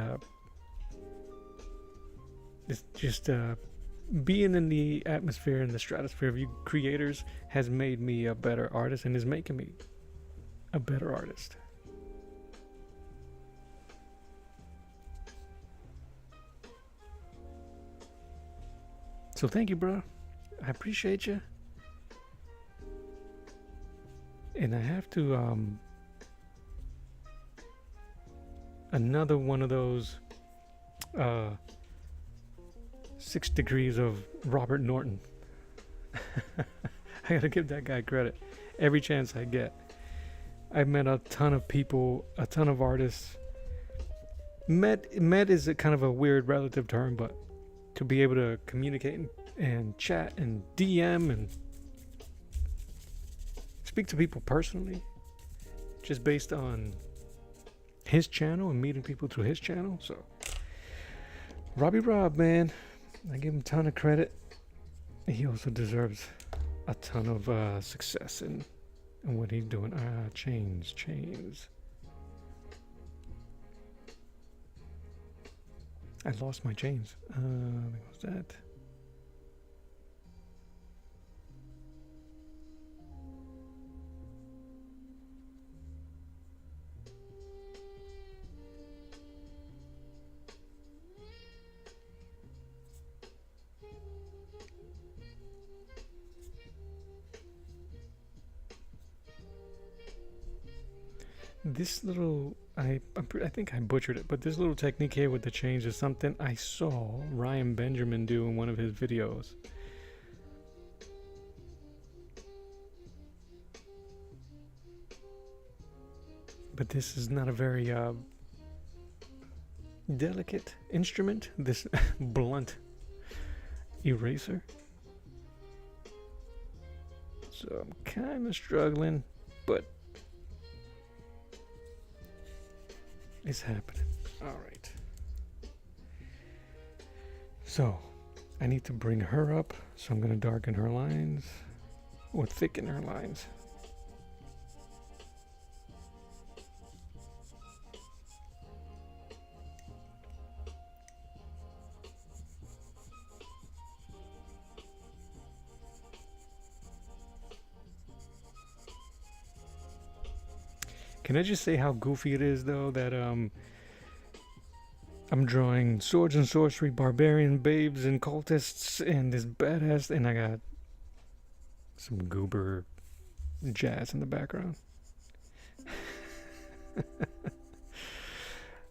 it's just being in the atmosphere and the stratosphere of you creators has made me a better artist and is making me a better artist. So thank you, bro. I appreciate you. And I have to another one of those 6 degrees of Robert Norton. I gotta give that guy credit every chance I get. I met a ton of people, a ton of artists. Met is a kind of a weird relative term, but to be able to communicate and chat and DM and speak to people personally, just based on his channel and meeting people through his channel. So Robbie Rob, man, I give him a ton of credit. He also deserves a ton of success in what he's doing. Chains. I lost my chains. What was that? This little, I think I butchered it, but this little technique here with the chains is something I saw Ryan Benjamin do in one of his videos. But this is not a very delicate instrument, this blunt eraser. So I'm kind of struggling, but it's happening. All right. So I need to bring her up. So I'm going to darken her lines or thicken her lines. Can I just say how goofy it is, though, that I'm drawing swords and sorcery, barbarian babes and cultists, and this badass, and I got some goober jazz in the background.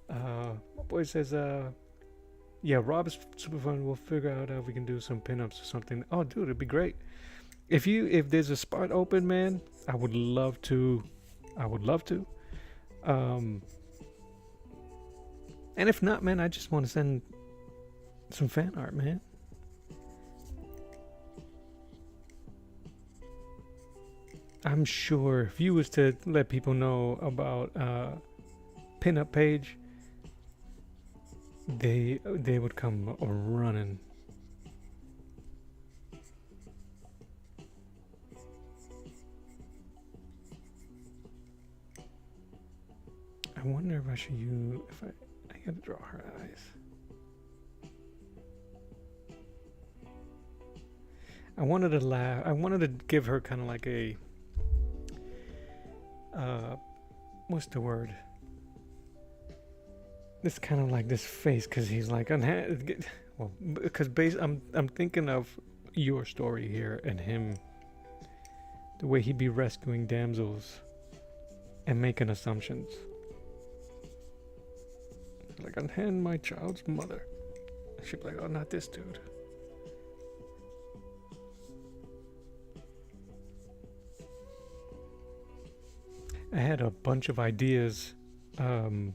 My boy says, yeah, Rob's super fun. We'll figure out if we can do some pinups or something. Oh, dude, it'd be great. If there's a spot open, man, I would love to. And if not, man, I just want to send some fan art, man. I'm sure if you was to let people know about pinup page, they would come running. I wonder if I should use, I gotta draw her eyes. I wanted to laugh. I wanted to give her kind of like a, what's the word? This kind of like this face, cause he's like, well, because I'm thinking of your story here and him, the way he'd be rescuing damsels and making assumptions. Like, unhand my child's mother. She'd be like, oh, not this dude. I had a bunch of ideas to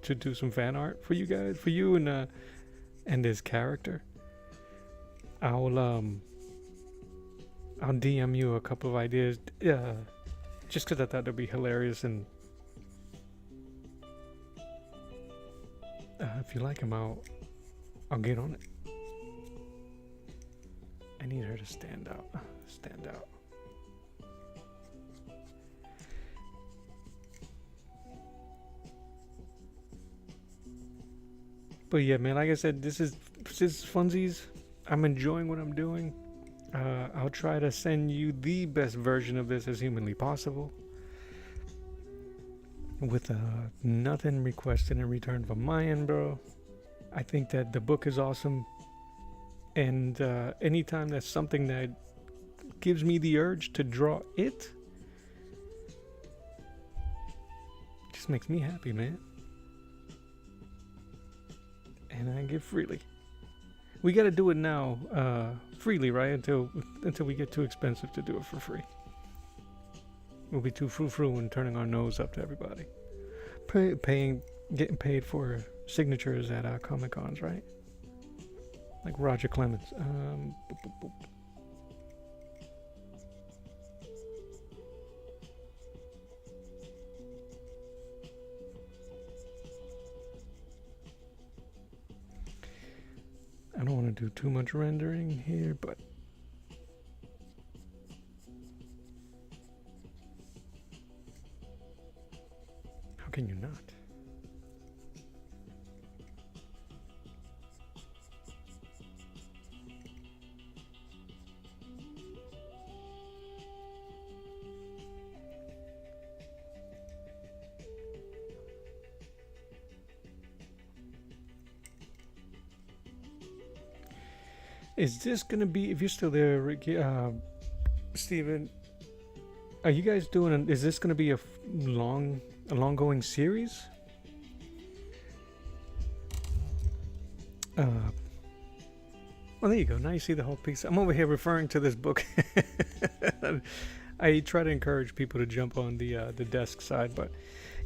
do some fan art for you guys, for you and this character. I'll DM you a couple of ideas, just because I thought it'd be hilarious, and if you like them, I'll get on it. I need her to stand out. But yeah, man, like I said, this is funsies. I'm enjoying what I'm doing. I'll try to send you the best version of this as humanly possible, with nothing requested in return from my end, bro. I think that the book is awesome, and anytime that's something that gives me the urge to draw it, just makes me happy, man. And I give freely. We gotta do it now, freely, right? Until we get too expensive to do it for free. We'll be too frou-frou and turning our nose up to everybody. Getting paid for signatures at Comic Cons, right? Like Roger Clemens. Boop, boop, boop. I don't want to do too much rendering here, but how can you not? Is this gonna be, if you're still there, Ricky, Stephen, are you guys doing, is this gonna be a long-going series? Well, there you go. Now you see the whole piece. I'm over here referring to this book. I try to encourage people to jump on the desk side, but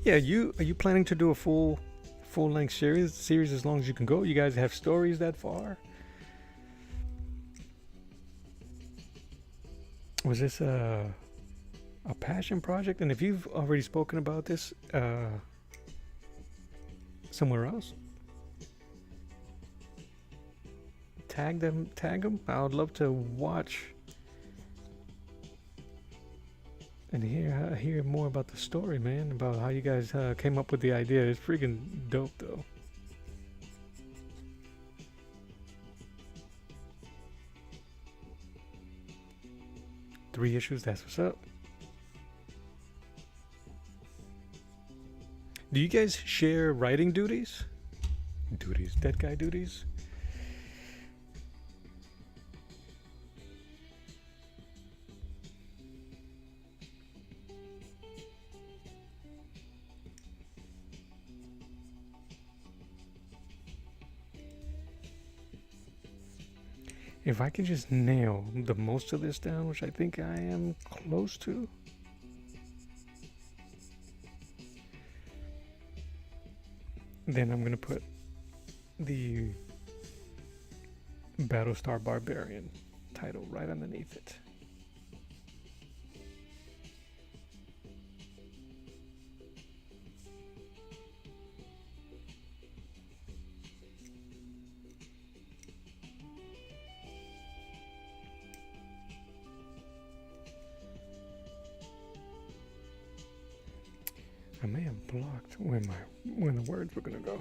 yeah, are you planning to do a full-length series as long as you can go? You guys have stories that far? Was this a passion project? And if you've already spoken about this somewhere else, tag them. I would love to watch and hear more about the story, man, about how you guys came up with the idea. It's freaking dope, though. Three issues, that's what's up. Do you guys share writing duties? Dead guy duties? If I can just nail the most of this down, which I think I am close to. Then I'm gonna put the Battlestar Barbarian title right underneath it. I may have blocked when the words were gonna go.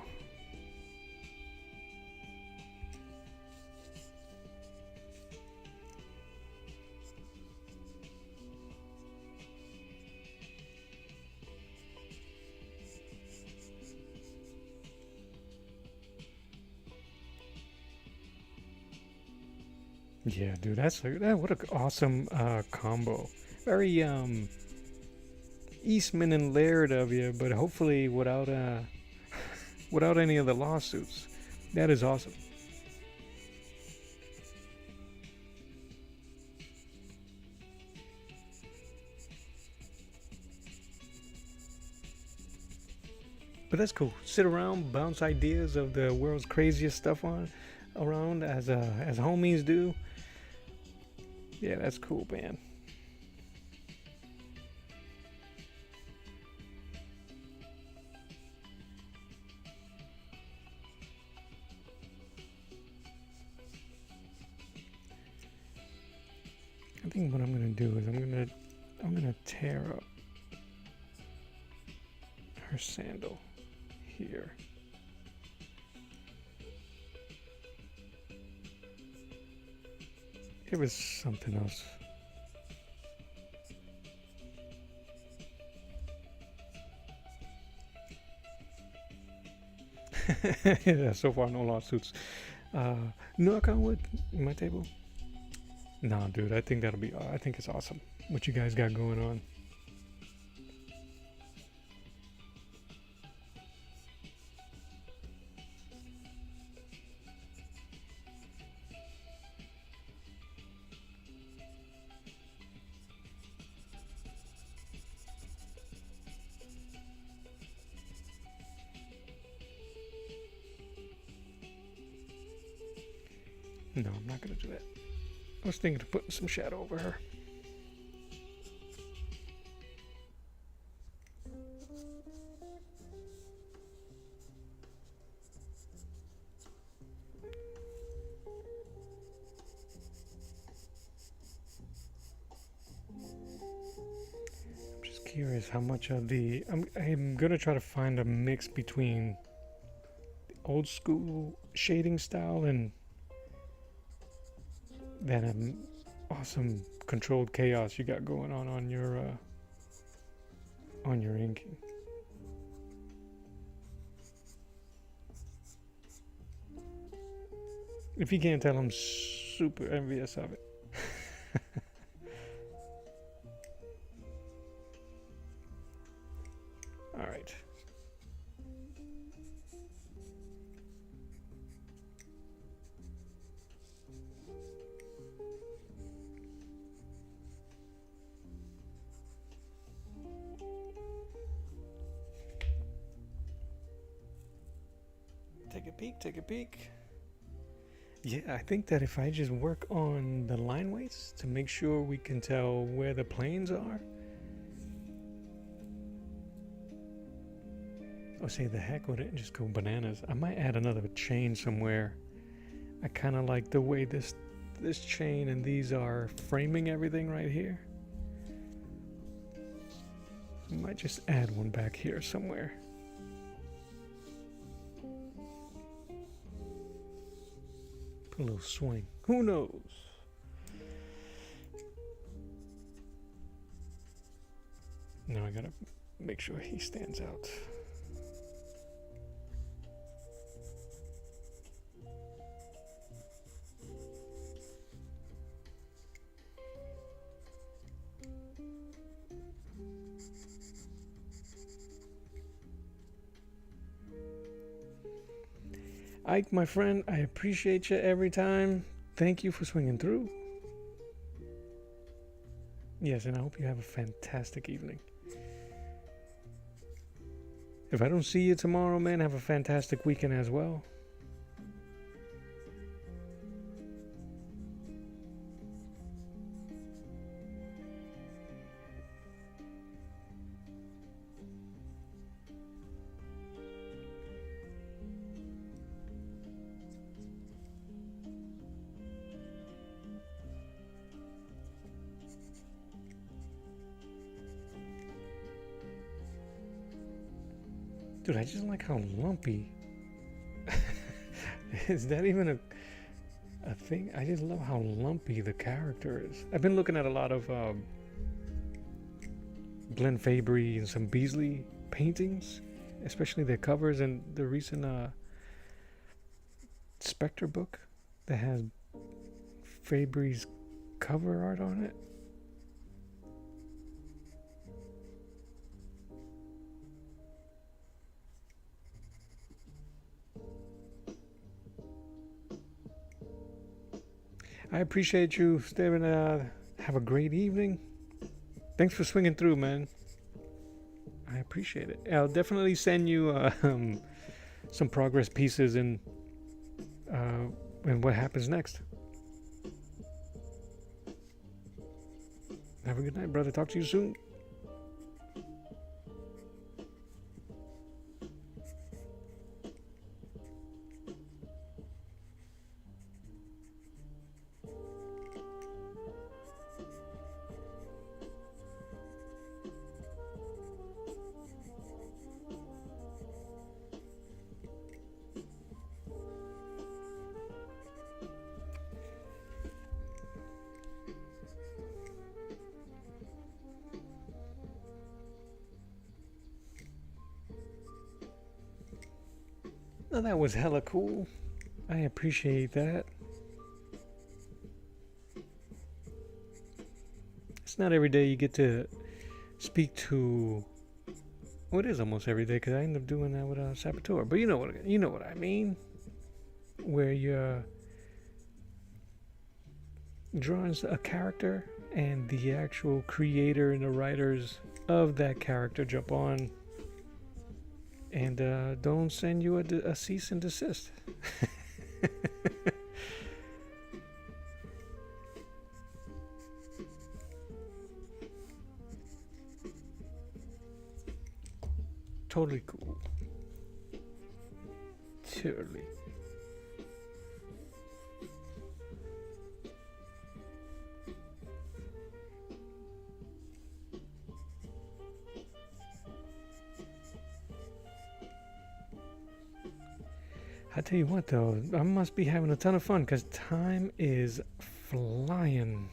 Yeah, dude, what an awesome combo. Very Eastman and Laird of you, but hopefully without without any of the lawsuits. That is awesome. But that's cool. Sit around, bounce ideas of the world's craziest stuff around as homies do. Yeah, that's cool, man. I think what I'm gonna do is I'm gonna tear up her sandal here. It was something else. Yeah, so far no lawsuits. Knock on wood, my table. Nah, dude, I think I think it's awesome what you guys got going on. No, I'm not gonna do that. I was thinking of putting some shadow over her. Curious how much of the I'm gonna try to find a mix between the old school shading style and that awesome controlled chaos you got going on your inking. If you can't tell, I'm super envious of it. All right. Take a peek. Yeah, I think that if I just work on the line weights to make sure we can tell where the planes are. Or say the heck with it and just go bananas. I might add another chain somewhere. I kind of like the way this chain and these are framing everything right here. I might just add one back here somewhere. Put a little swing. Who knows? Now I gotta make sure he stands out. Ike, my friend, I appreciate you every time. Thank you for swinging through. Yes, and I hope you have a fantastic evening. If I don't see you tomorrow, man, have a fantastic weekend as well. Dude, I just like how lumpy. Is that even a thing? I just love how lumpy the character is. I've been looking at a lot of Glenn Fabry and some Beasley paintings, especially their covers, and the recent Spectre book that has Fabry's cover art on it. I appreciate you, Stephan. Have a great evening. Thanks for swinging through, man. I appreciate it. I'll definitely send you some progress pieces and what happens next. Have a good night, brother. Talk to you soon. Oh, that was hella cool. I appreciate that. It's not every day you get to speak to. Well, it is almost every day because I end up doing that with a Saboteur. But you know what I mean. Where you're drawing a character and the actual creator and the writers of that character jump on. And don't send you a cease and desist. totally cool. Totally. I tell you what though, I must be having a ton of fun because time is flying.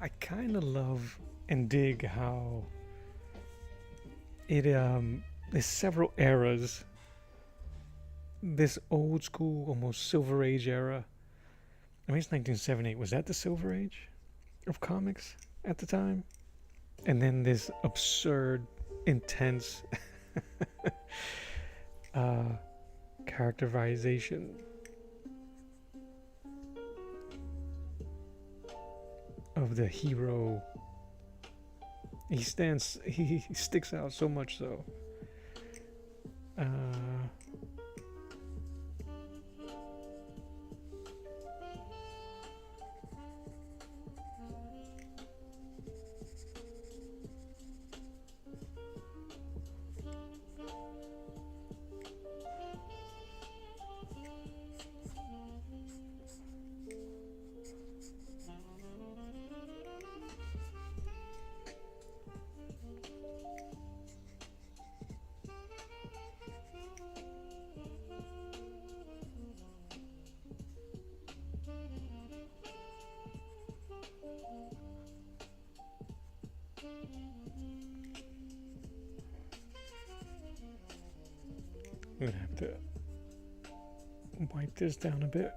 I kind of love and dig how it there's several eras. This old school, almost Silver Age era. I mean, it's 1978. Was that the Silver Age of comics at the time? And then this absurd, intense characterization of the hero. He sticks out so much so. I'm gonna have to wipe this down a bit.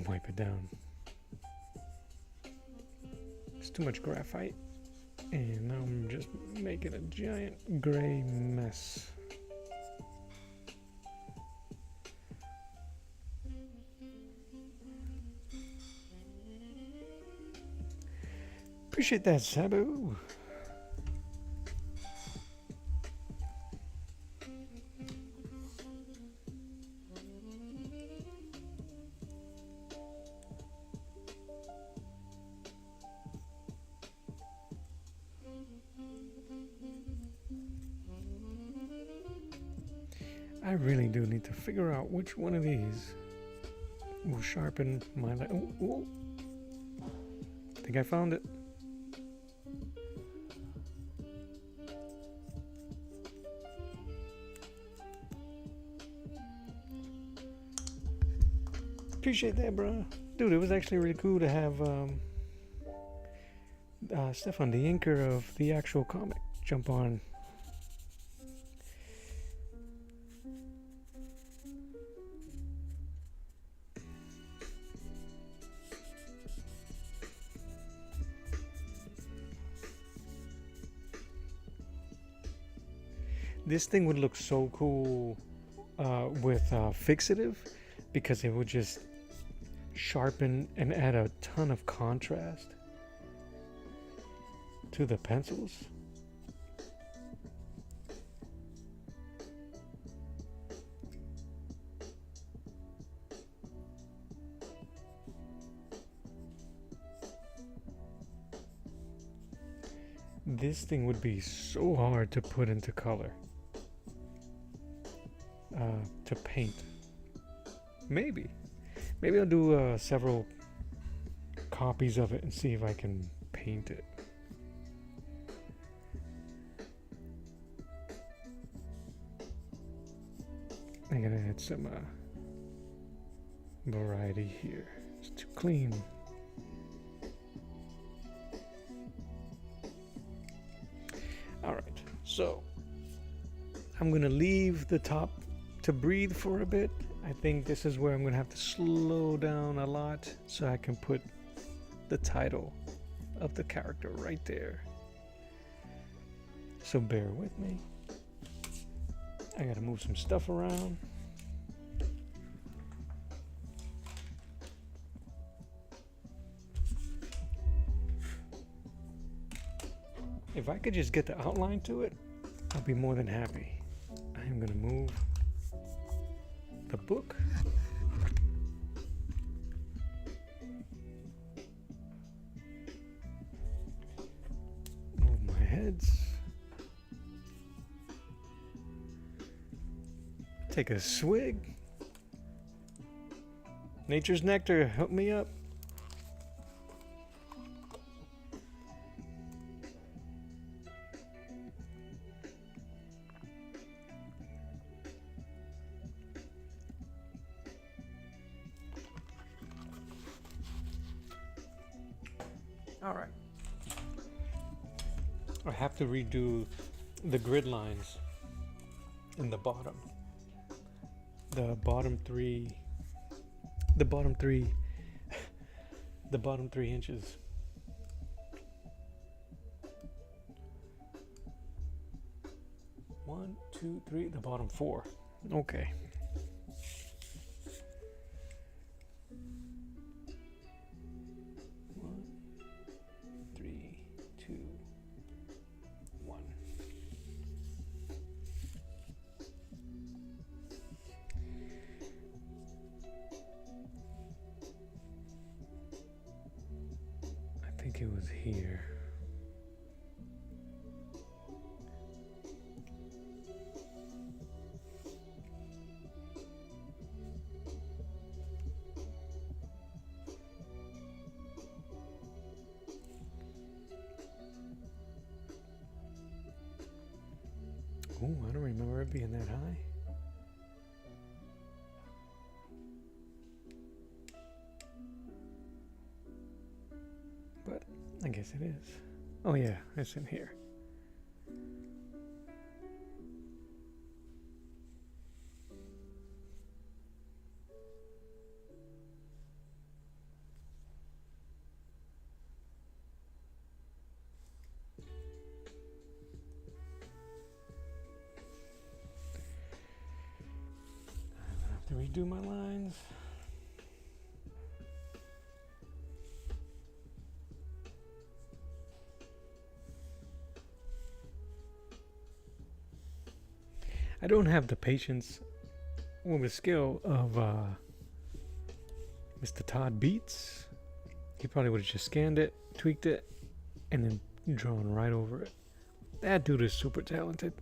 Wipe it down. It's too much graphite. And now I'm just making a giant gray mess. Appreciate that, Sabu. I really do need to figure out which one of these will sharpen my light. Oh, oh. I think I found it. Appreciate that, bro. Dude, it was actually really cool to have Stephan, the inker of the actual comic, jump on. This thing would look so cool with fixative, because it would just sharpen and add a ton of contrast to the pencils. This thing would be so hard to put into color, to paint. Maybe. Maybe I'll do several copies of it and see if I can paint it. I gotta add some variety here. It's too clean. Alright, so I'm gonna leave the top to breathe for a bit. I think this is where I'm gonna have to slow down a lot so I can put the title of the character right there. So bear with me. I gotta move some stuff around. If I could just get the outline to it, I'll be more than happy. I am gonna move the book. Move my heads. Take a swig. Nature's nectar, help me up. All right. I have to redo the grid lines in the bottom. The bottom three inches. One, two, three, the bottom four. Okay. One, three, two, one. I think it was here. Oh, I don't remember it being that high. But I guess it is. Oh yeah, it's in here. Redo my lines. I don't have the patience or the skill of Mr. Todd Beats. He probably would have just scanned it, tweaked it, and then drawn right over it. That dude is super talented.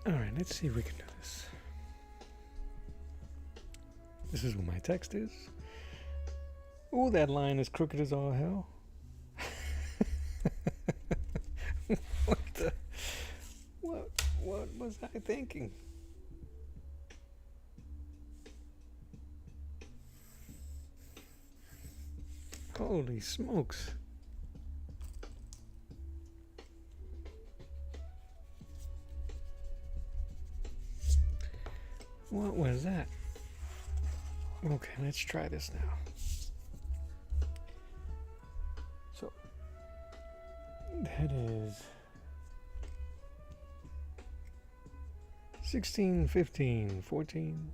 Alright, let's see if we can do this. This is what my text is. Ooh, that line is crooked as all hell. What was I thinking? Holy smokes. What was that? Okay, let's try this now. So that is 16, 15, 14.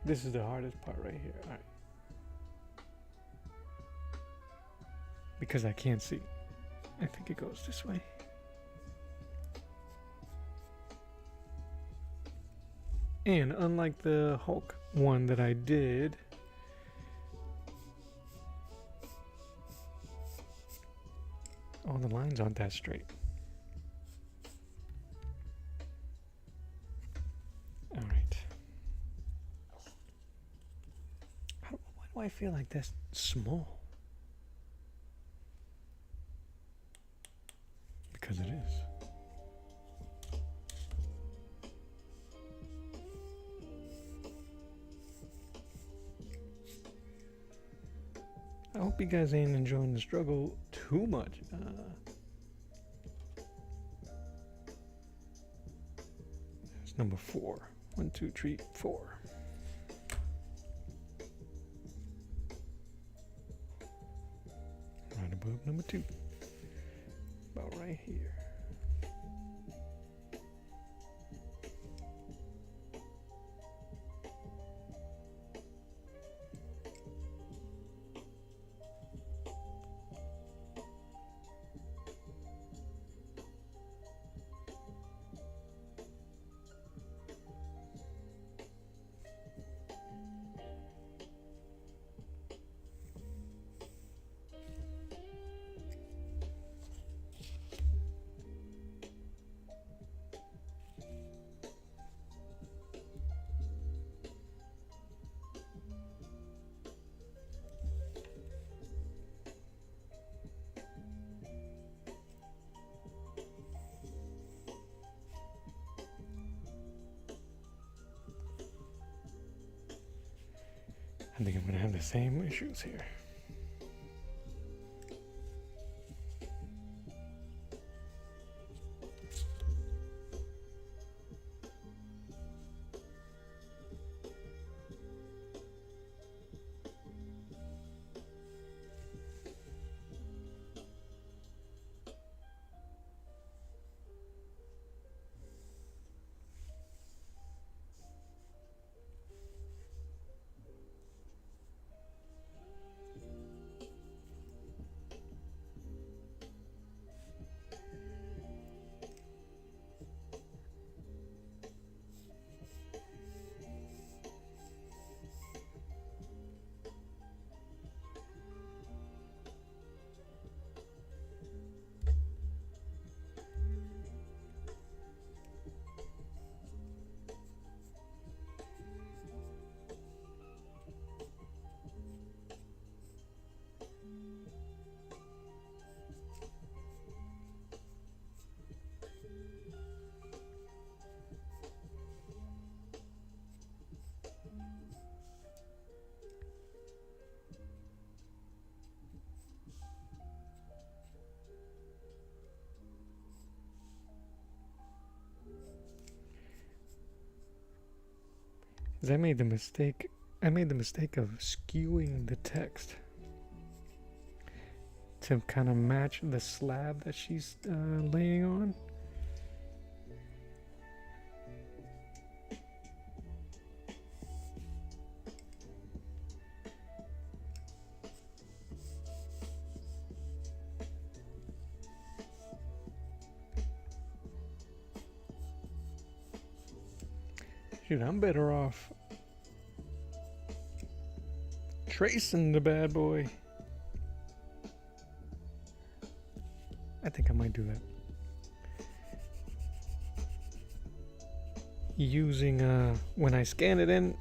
This is the hardest part right here. All right. Because I can't see. I think it goes this way. And unlike the Hulk one that I did, all the lines aren't that straight. All right. Why do I feel like that's small? Because it is. I hope you guys ain't enjoying the struggle too much. That's number 4. 1, 2, 3, 4. Right above number 2. About right here. I think I'm going to have the same issues here. I made the mistake of skewing the text to kind of match the slab that she's laying on. Shoot, I'm better off tracing the bad boy. I think I might do that. Using, when I scan it in,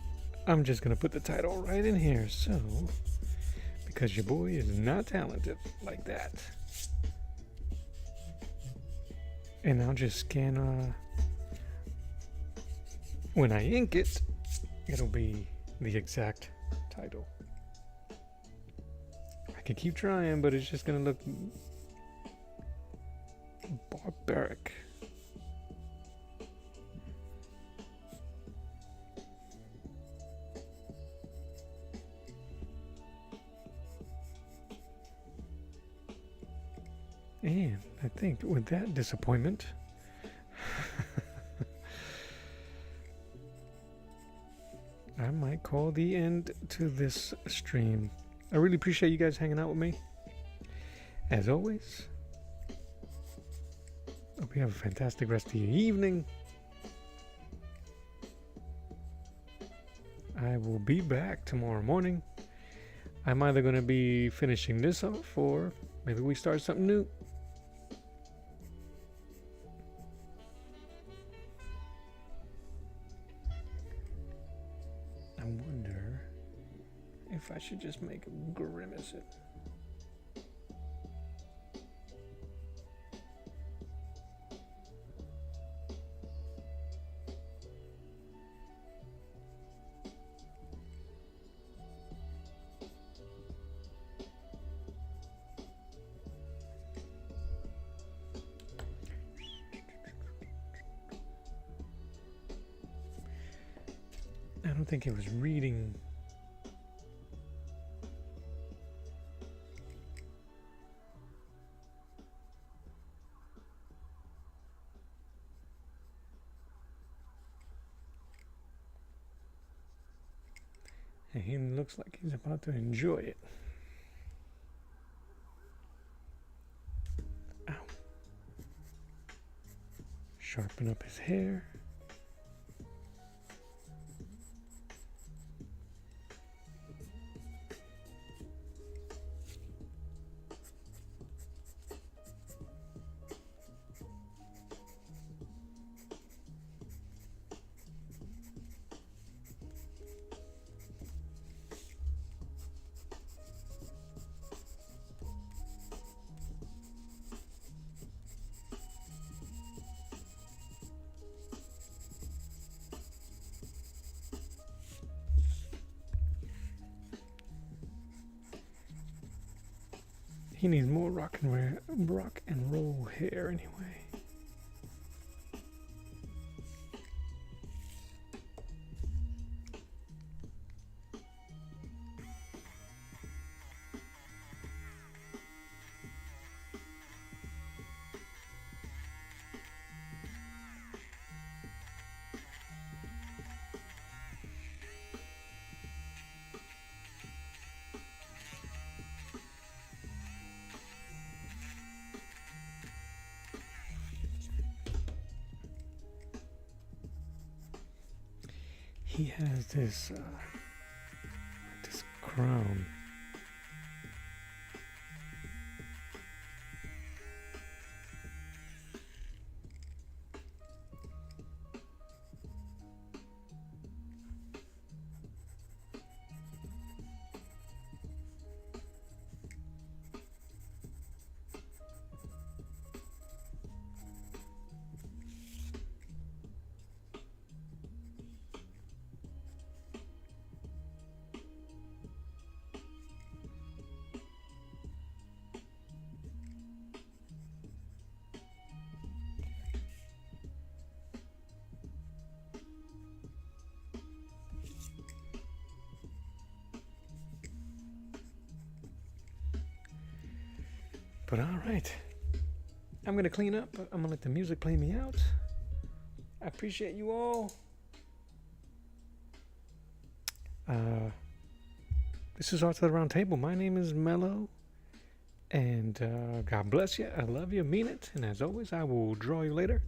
I'm just gonna put the title right in here. So, because your boy is not talented like that. And I'll just scan, when I ink it, it'll be the exact title. I can keep trying, but it's just gonna look barrack. And I think with that disappointment, I might call the end to this stream. I really appreciate you guys hanging out with me. As always, hope you have a fantastic rest of your evening. I will be back tomorrow morning. I'm either going to be finishing this off or maybe we start something new. I wonder if I should just make a grimace it. I don't think it was reading. And he looks like he's about to enjoy it. Ow. Sharpen up his hair. He needs more rock and roll hair anyway. He has this crown. But all right, I'm gonna clean up. I'm gonna let the music play me out. I appreciate you all. This is Art to the Round Table. My name is Mello, and God bless you. I love you, mean it. And as always, I will draw you later.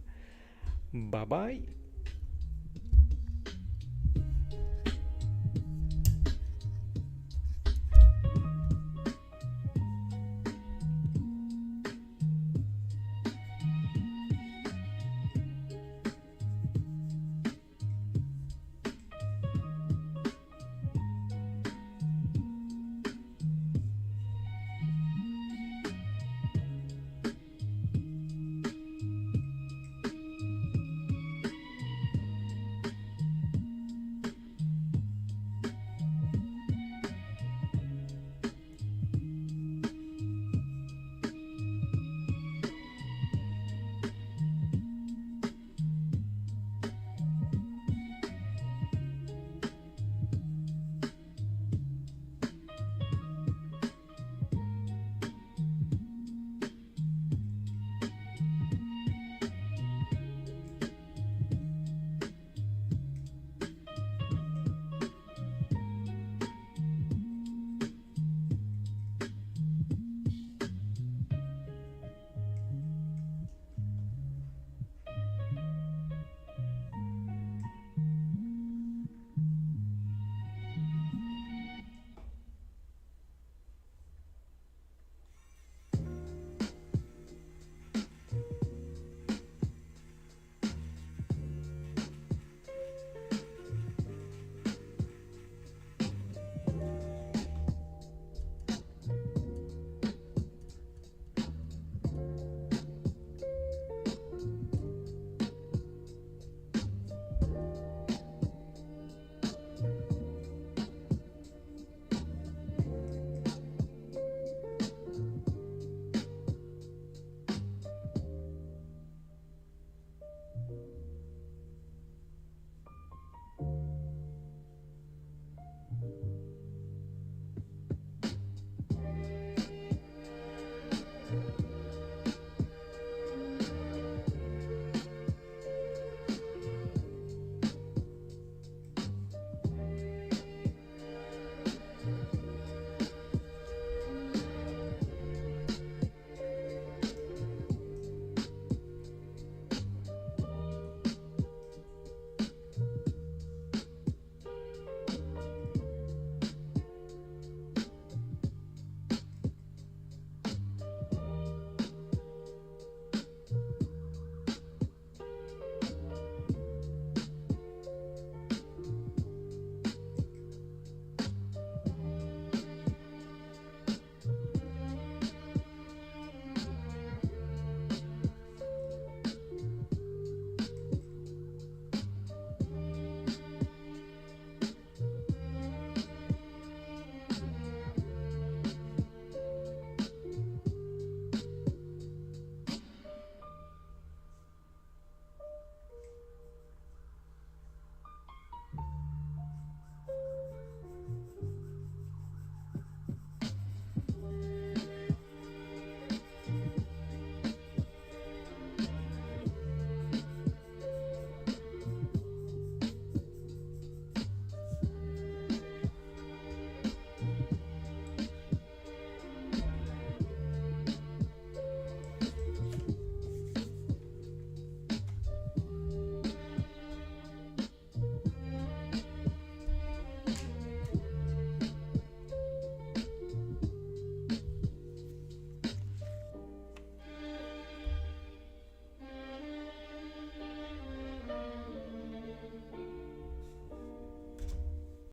Bye bye.